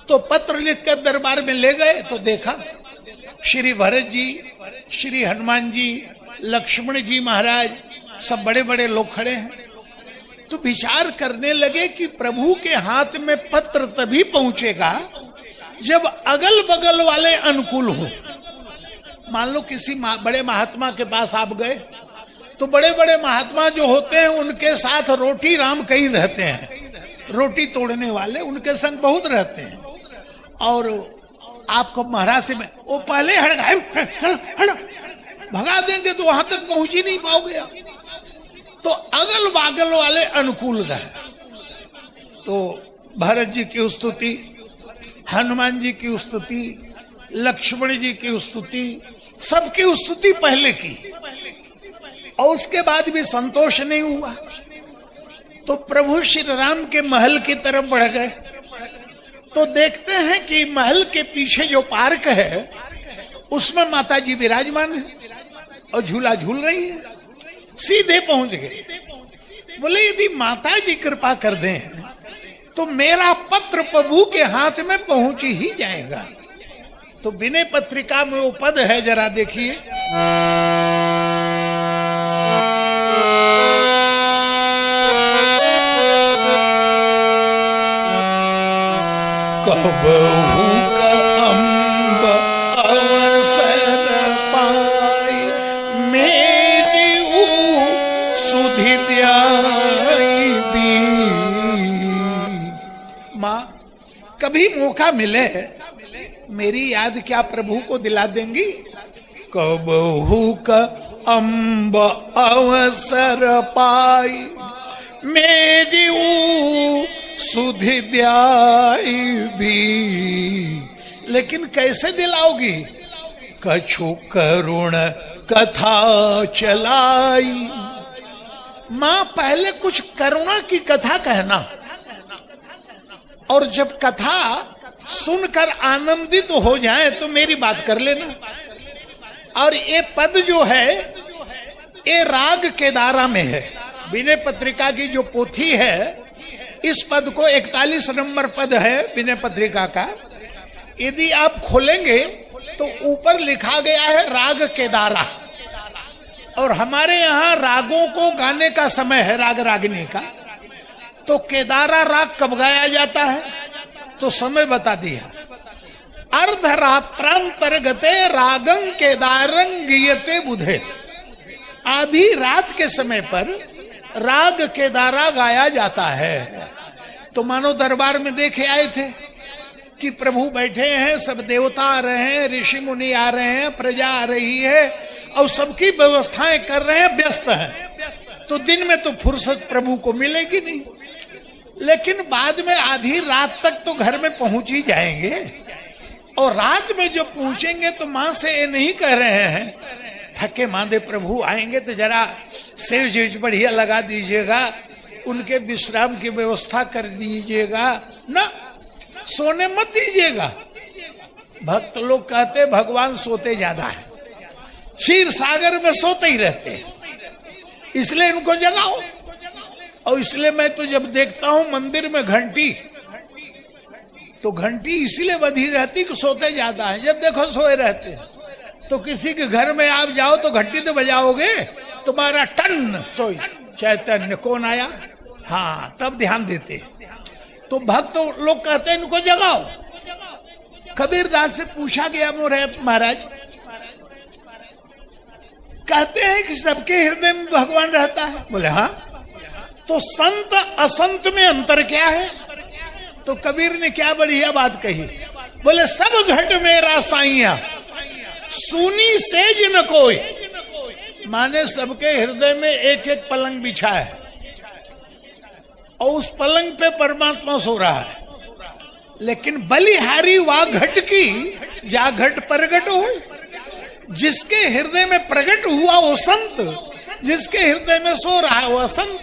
तो पत्र लिखकर दरबार में ले गए तो देखा श्री भरत जी, श्री हनुमान जी, लक्ष्मण जी महाराज, सब बड़े बड़े लोग खड़े हैं। तो विचार करने लगे कि प्रभु के हाथ में पत्र तभी पहुंचेगा जब अगल बगल वाले अनुकूल हो। मान लो किसी बड़े महात्मा के पास आप गए तो बड़े बड़े महात्मा जो होते हैं उनके साथ रोटी राम कई रहते हैं, रोटी तोड़ने वाले उनके संग बहुत रहते हैं। और आपको महाराज से वो पहले भगा देंगे तो वहां तक पहुंच ही नहीं पाओगे। तो अगल बागल वाले अनुकूल रहे। तो भरत जी की स्तुति, हनुमान जी की स्तुति, लक्ष्मण जी की स्तुति, सबकी स्तुति पहले की। और उसके बाद भी संतोष नहीं हुआ तो प्रभु श्री राम के महल की तरफ बढ़ गए। तो देखते हैं कि महल के पीछे जो पार्क है उसमें माता जी विराजमान है और झूला झूल रही है। सीधे पहुंच गए। बोले यदि माता जी कृपा कर दें तो मेरा पत्र प्रभु के हाथ में पहुंच ही जाएगा। तो विनय पत्रिका में वो पद है, जरा देखिए। कबहू का अम्ब अवसर पाई मेरी सुधि द्याई भी। माँ कभी मौका मिले मेरी याद क्या प्रभु को दिला देंगी? कबहू का अम्ब अवसर पाई मेरी सुधि द्याई भी। लेकिन कैसे दिलाओगी? कछु करुण कथा चलाई। मां पहले कुछ करुणा की कथा कहना, और जब कथा सुनकर आनंदित हो जाए तो मेरी बात कर लेना। और ये पद जो है ये राग केदारा में है। विनय पत्रिका की जो पोथी है इस पद को 41 नंबर पद है विनय पत्रिका का। यदि आप खोलेंगे तो ऊपर लिखा गया है राग केदारा। और हमारे यहाँ रागों को गाने का समय है, राग रागिनी का। तो केदारा राग कब गाया जाता है तो समय बता दिया। अर्धरात्रांतर्गते रागं केदारं गीयते बुधे। आधी रात के समय पर राग केदारा गाया जाता है। तो मानो दरबार में देखे आए थे कि प्रभु बैठे हैं, सब देवता आ रहे हैं, ऋषि मुनि आ रहे हैं, प्रजा आ रही है और सबकी व्यवस्थाएं कर रहे हैं, व्यस्त हैं। तो दिन में तो फुर्सत प्रभु को मिलेगी नहीं, लेकिन बाद में आधी रात तक तो घर में पहुंच ही जाएंगे। और रात में जो पहुंचेंगे तो मां से ये नहीं कह रहे हैं थके मांदे प्रभु आएंगे तो जरा सेव जेज बढ़िया लगा दीजिएगा, उनके विश्राम की व्यवस्था कर दीजिएगा, ना सोने मत दीजिएगा। भक्त लोग कहते भगवान सोते ज्यादा है, क्षीर सागर में सोते ही रहते हैं। इसलिए इनको जगाओ। और इसलिए मैं तो जब देखता हूं मंदिर में घंटी, तो घंटी इसलिए बधी रहती कि सोते ज्यादा है, जब देखो सोए रहते हैं। तो किसी के घर में आप जाओ तो घंटी तो बजाओगे, तुम्हारा टन सोई चैतन्य कौन आया, हाँ तब ध्यान देते। तो भक्त लोग कहते हैं इनको जगाओ। कबीरदास से पूछा गया मोरे महाराज, कहते हैं कि सबके हृदय में भगवान रहता है। बोले हाँ, तो संत असंत में अंतर क्या है? तो कबीर ने क्या बढ़िया बात कही, बोले सब घट मेरा साइया सुनी सेज न कोई। माने सबके हृदय में एक एक पलंग बिछा है और उस पलंग पे परमात्मा सो रहा है, लेकिन बलिहारी वा घट की जा घट प्रगट हो। जिसके हृदय में प्रकट हुआ वो संत, जिसके हृदय में सो रहा है वो असंत।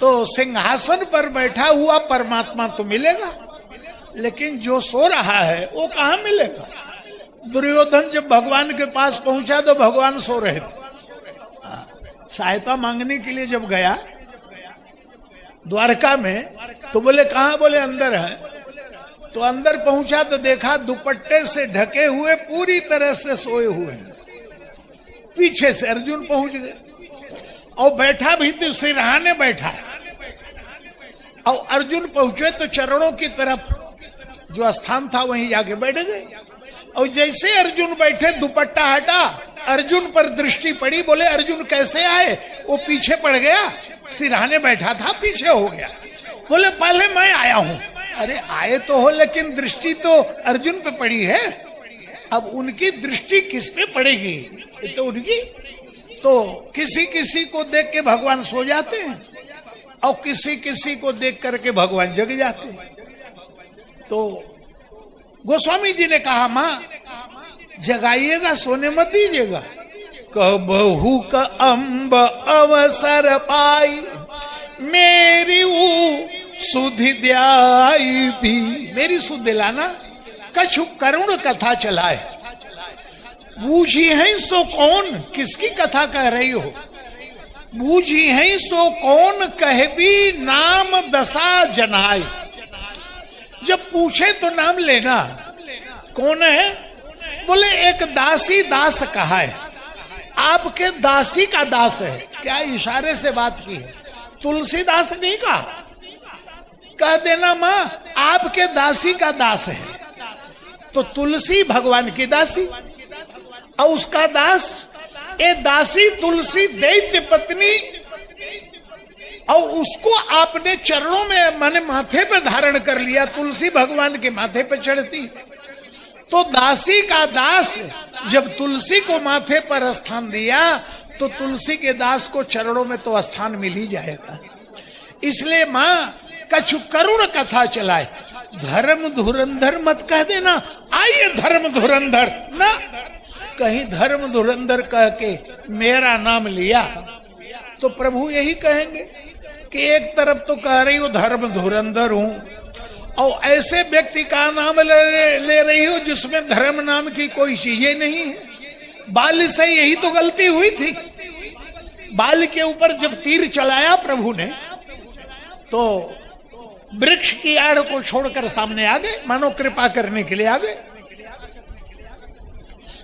तो सिंहासन पर बैठा हुआ परमात्मा तो मिलेगा, लेकिन जो सो रहा है वो कहाँ मिलेगा? दुर्योधन जब भगवान के पास पहुंचा तो भगवान सो रहे थे। सहायता मांगने के लिए जब गया द्वारका में, तो बोले कहाँ? बोले अंदर है। तो अंदर पहुंचा तो देखा दुपट्टे से ढके हुए पूरी तरह से सोए हुए हैं। पीछे से अर्जुन पहुंच गए और बैठा भी तो सिरहाने बैठा, और अर्जुन पहुंचे तो चरणों की तरफ जो स्थान था वहीं जाके बैठ गए। और जैसे अर्जुन बैठे दुपट्टा हटा, अर्जुन पर दृष्टि पड़ी। बोले अर्जुन कैसे आए? वो पीछे पड़ गया, सिरहाने बैठा था पीछे हो गया। बोले पहले मैं आया हूं। अरे आए तो हो, लेकिन दृष्टि तो अर्जुन पे पड़ी है। अब उनकी दृष्टि किस पे पड़ेगी? तो उनकी तो किसी किसी को देख के भगवान सो जाते हैं और किसी किसी को देख करके भगवान जग जाते हैं। तो गोस्वामी जी ने कहा मां जगाइएगा, सोने मत दीजिएगा। कबहू का अम्ब अवसर पाई मेरी सुधि द्याई भी। मेरी सुध दिलाना, कछु करुण कथा चलाए। बूझी है सो कौन, किसकी कथा कह रही हो? बूझी है सो कौन कहबी नाम दशा जनाए। जब पूछे तो नाम लेना। कौन है? बोले एक दासी दास कहा है। आपके दासी का दास है। क्या इशारे से बात की है? तुलसीदास नहीं कहा। कह देना मां आपके दासी का दास है। तो तुलसी भगवान की दासी और उसका दास, ए दासी तुलसी दैत्य पत्नी, और उसको आपने चरणों में माने माथे पे धारण कर लिया। तुलसी भगवान के माथे पे चढ़ती, तो दासी का दास जब तुलसी को माथे पर स्थान दिया तो तुलसी के दास को चरणों में तो स्थान मिल ही जाएगा। इसलिए मां कछु करुण कथा चलाए। धर्म धुरंधर मत कह देना, आइए धर्म धुरंधर ना। कहीं धर्म धुरंधर कह के मेरा नाम लिया तो प्रभु यही कहेंगे कि एक तरफ तो कह रही हो धर्म धुरंधर हूं, और ऐसे व्यक्ति का नाम ले रही हो जिसमें धर्म नाम की कोई चीजें नहीं है। बाल से यही तो गलती हुई थी। बाल के ऊपर जब तीर चलाया प्रभु ने, तो वृक्ष की आड़ को छोड़कर सामने आ गए, मानो कृपा करने के लिए आ गए।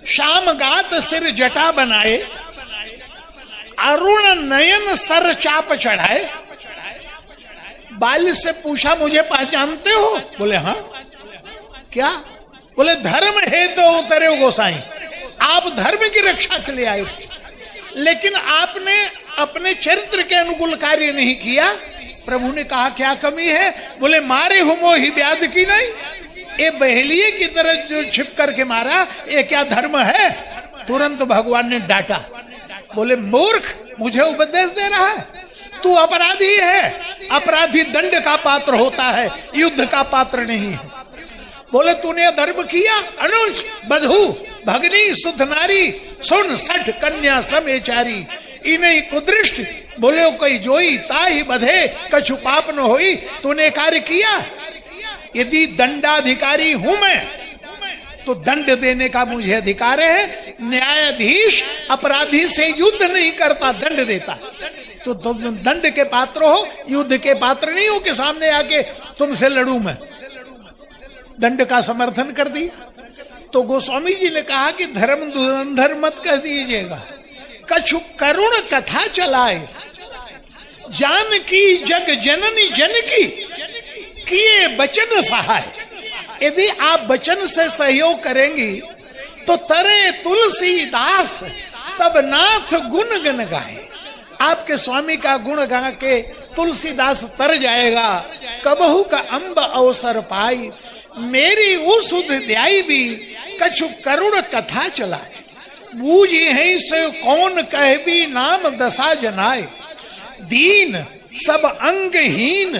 शाम गात सिर जटा बनाए, अरुण नयन सर चाप चढ़ाए। बाल से पूछा मुझे पहचानते हो? बोले हाँ। क्या? बोले धर्म है तो उतरे गोसाई, आप धर्म की रक्षा के लिए आए थे, लेकिन आपने अपने चरित्र के अनुकूल कार्य नहीं किया। प्रभु ने कहा क्या कमी है? बोले मारे हुमो ही व्याध की नहीं। ये बहेलिए की तरह जो छिप करके मारा, ये क्या धर्म है? तुरंत भगवान ने डांटा। बोले मूर्ख, मुझे उपदेश दे रहा है? तू अपराधी है। अपराधी दंड का पात्र होता है, युद्ध का पात्र नहीं है। बोले तूने धर्म किया? अनुज बधू भगनी सुध नारी, सुन 60 कन्या समेचारी। इन्हीं कुदृष्ट बोले कोई जोई ताही बधे, कछु पाप न होई। तूने कार्य किया? यदि दंडाधिकारी हूं मैं तो दंड देने का मुझे अधिकार है। न्यायाधीश अपराधी से युद्ध नहीं करता, दंड देता। तो तुम दंड के पात्र हो, युद्ध के पात्र नहीं हो कि सामने आके तुमसे लड़ूं मैं। दंड का समर्थन कर दिया। तो गोस्वामी जी ने कहा कि धर्म धुरंधर मत कह दीजिएगा, कछु करुण कथा चलाए, जान की जग जननी जन की, किए वचन सहाय। यदि आप वचन से सहयोग करेंगी तो तरे तुलसीदास तब नाथ गुण गन गाए। आपके स्वामी का गुण गा के तुलसीदास तर जाएगा। कबहू का अम्ब अवसर पाई, मेरी उसुध ध्याई भी कछु करुण कथा चलाए। बूझ यहीं से कौन कह भी नाम दशा जनाए, दीन सब अंगहीन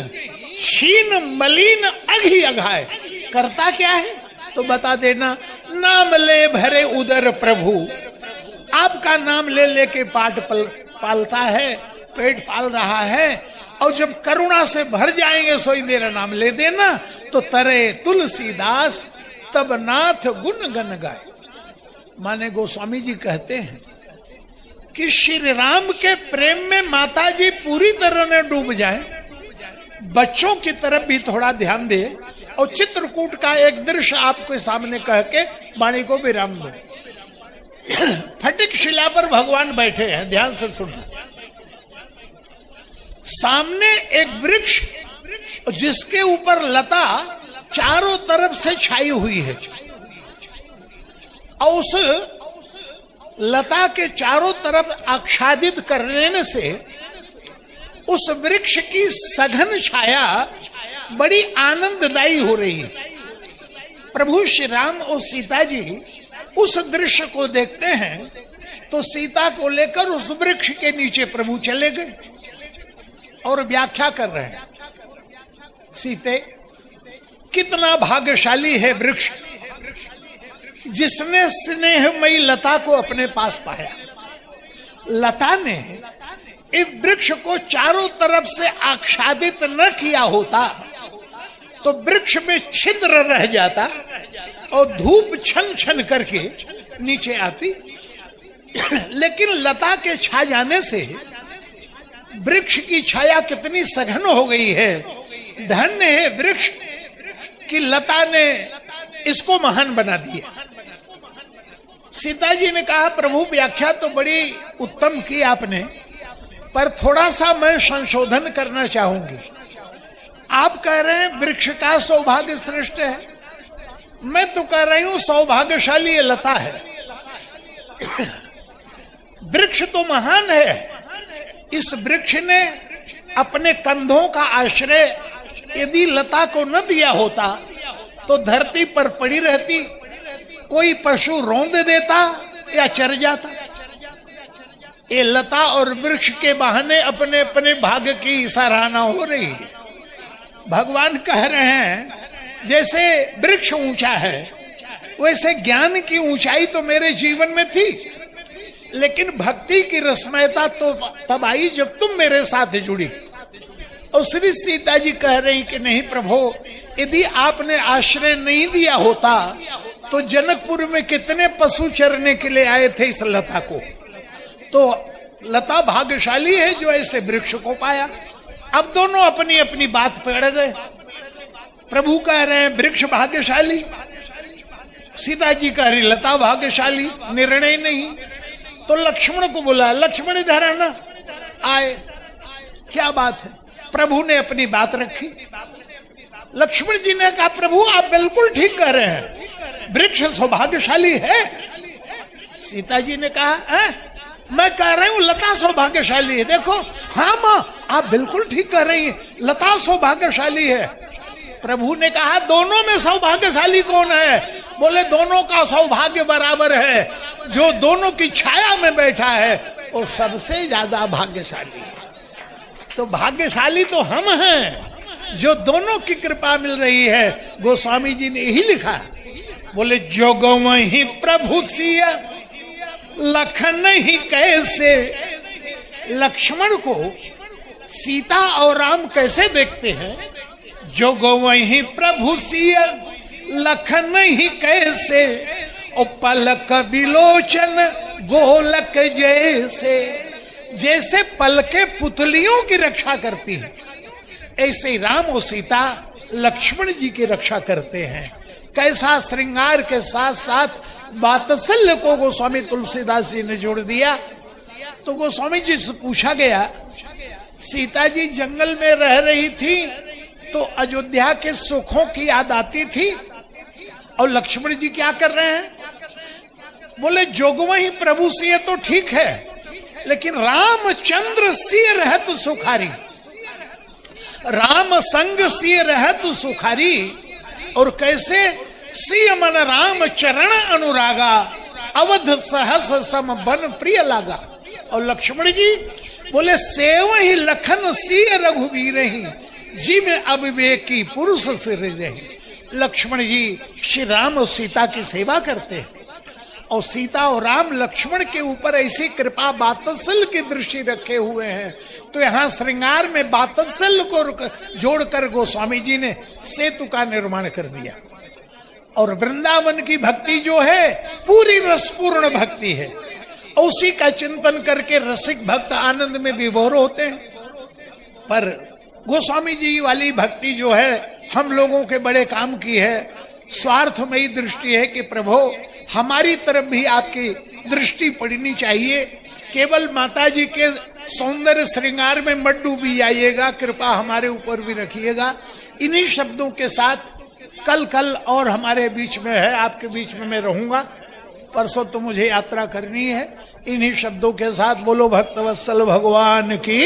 क्षीण मलिन अघी अघाए। करता क्या है तो बता देना, नाम ले भरे उदर प्रभु। आपका नाम ले लेके पालता है, पेट पाल रहा है, और जब करुणा से भर जाएंगे सोई मेरा नाम ले देना, तो तरे तुलसीदास तब नाथ गुण गन गाए। माने गोस्वामी जी कहते हैं कि श्री राम के प्रेम में माता जी पूरी तरह ने डूब जाए, बच्चों की तरफ भी थोड़ा ध्यान दे, और चित्रकूट का एक दृश्य आपके सामने कह के वाणी को विराम दे। फटिक शिला पर भगवान बैठे हैं, ध्यान से सुनना। सामने एक वृक्ष जिसके ऊपर लता चारों तरफ से छाई हुई है, और उस लता के चारों तरफ आच्छादित करने से उस वृक्ष की सघन छाया बड़ी आनंददायी हो रही है। प्रभु श्री राम और सीता जी उस दृश्य को देखते हैं, तो सीता को लेकर उस वृक्ष के नीचे प्रभु चले गए और व्याख्या कर रहे हैं, सीते कितना भाग्यशाली है वृक्ष जिसने स्नेहमयी लता को अपने पास पाया। लता ने इस वृक्ष को चारों तरफ से आच्छादित न किया होता तो वृक्ष में छिद्र रह जाता और धूप छन छन करके नीचे आती। लेकिन लता के छा जाने से वृक्ष की छाया कितनी सघन हो गई है। धन्य है वृक्ष की लता ने इसको महान बना दिया। सीता जी ने कहा, प्रभु व्याख्या तो बड़ी उत्तम की आपने, पर थोड़ा सा मैं संशोधन करना चाहूंगी। आप कह रहे हैं वृक्ष का सौभाग्य श्रेष्ठ है, मैं तो कह रही हूं सौभाग्यशाली ये लता है। वृक्ष तो महान है, इस वृक्ष ने अपने कंधों का आश्रय यदि लता को न दिया होता तो धरती पर पड़ी रहती, कोई पशु रौंद देता या चर जाता। ये लता और वृक्ष के बहाने अपने अपने भाग्य की सराहना हो रही है। भगवान कह रहे हैं जैसे वृक्ष ऊंचा है वैसे ज्ञान की ऊंचाई तो मेरे जीवन में थी, लेकिन भक्ति की रसमयता तो तब आई जब तुम मेरे साथ जुड़ी। और श्री सीता जी कह रही कि नहीं प्रभु, यदि आपने आश्रय नहीं दिया होता तो जनकपुर में कितने पशु चरने के लिए आए थे इस लता को। तो लता भाग्यशाली है जो ऐसे वृक्ष को पाया। अब दोनों अपनी अपनी बात पे अड़ गए। प्रभु कह रहे हैं वृक्ष भाग्यशाली, सीता जी कह रही लता भाग्यशाली, निर्णय नहीं। तो लक्ष्मण को बोला, लक्ष्मण इधर आना। आए, क्या बात है? प्रभु ने अपनी बात रखी। लक्ष्मण जी ने कहा प्रभु आप बिल्कुल ठीक कह रहे हैं, वृक्ष सौभाग्यशाली है। सीता जी ने कहा मैं कह रही हूँ लता सौभाग्यशाली है। देखो, हाँ माँ आप बिल्कुल ठीक कह रही हैं, लता सौभाग्यशाली है। प्रभु ने कहा दोनों में सौभाग्यशाली कौन है? बोले दोनों का सौभाग्य बराबर है, जो दोनों की छाया में बैठा है वो सबसे ज्यादा भाग्यशाली है। तो भाग्यशाली तो हम हैं जो दोनों की कृपा मिल रही है। गोस्वामी जी ने यही लिखा, बोले जो गवहीं प्रभु सिया लखन ही कैसे। लक्ष्मण को सीता और राम कैसे देखते हैं? जो गवहीं प्रभु सिया लखन ही कैसे, और पलक विलोचन गोलक जैसे, जैसे पलके पुतलियों की रक्षा करती हैं, ऐसे ही राम और सीता लक्ष्मण जी की रक्षा करते हैं। कैसा श्रृंगार के साथ साथ वात्सल्य को गोस्वामी तुलसीदास जी ने जोड़ दिया। तो गोस्वामी जी से पूछा गया, सीता जी जंगल में रह रही थी तो अयोध्या के सुखों की याद आती थी, और लक्ष्मण जी क्या कर रहे हैं? बोले जोगवही प्रभु सिय तो ठीक है, लेकिन रामचंद्र सिय रहत सुखारी, राम संग सिय रहत सुखारी। और कैसे? सिय मन राम चरण अनुरागा, अवध सहस सम बन प्रिय लागा। और लक्ष्मण जी बोले सेव ही लखन सिय रघुवीर ही, जी में अविवेकी पुरुष सिर रही। लक्ष्मण जी श्री राम और सीता की सेवा करते हैं, और सीता और राम लक्ष्मण के ऊपर ऐसी कृपा वात्सल्य की दृष्टि रखे हुए हैं। तो यहाँ श्रृंगार में वात्सल्य को जोड़कर गोस्वामी जी ने सेतु का निर्माण कर दिया। और वृंदावन की भक्ति जो है पूरी रसपूर्ण भक्ति है, और उसी का चिंतन करके रसिक भक्त आनंद में विभोर होते हैं। पर गोस्वामी जी वाली भक्ति जो है हम लोगों के बड़े काम की है। स्वार्थमयी दृष्टि है कि प्रभु हमारी तरफ भी आपकी दृष्टि पड़नी चाहिए। केवल माता जी के सौंदर्य श्रृंगार में मत डूबी जाइएगा, कृपा हमारे ऊपर भी रखिएगा। इन्हीं शब्दों के साथ कल और हमारे बीच में है, आपके बीच में मैं रहूंगा। परसों तो मुझे यात्रा करनी है। इन्हीं शब्दों के साथ बोलो भक्तवत्सल भगवान की।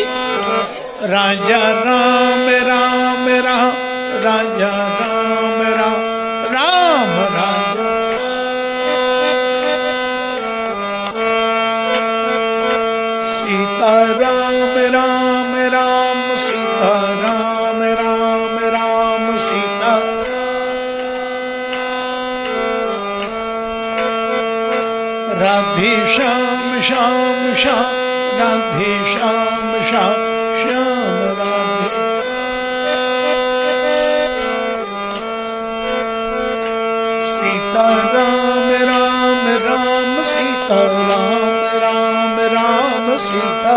राजा राम राम राम, राजा राम राम राम राम, सीता राम राम राम, सीता राम राम राम, सीता राधे श्याम श्याम श्याम, राधे श्याम श्याम श्याम राधे। सीता राम राम राम, सीता राम राम राम, सीता।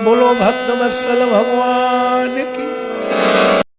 बोलो भक्तवत्सल भगवान की।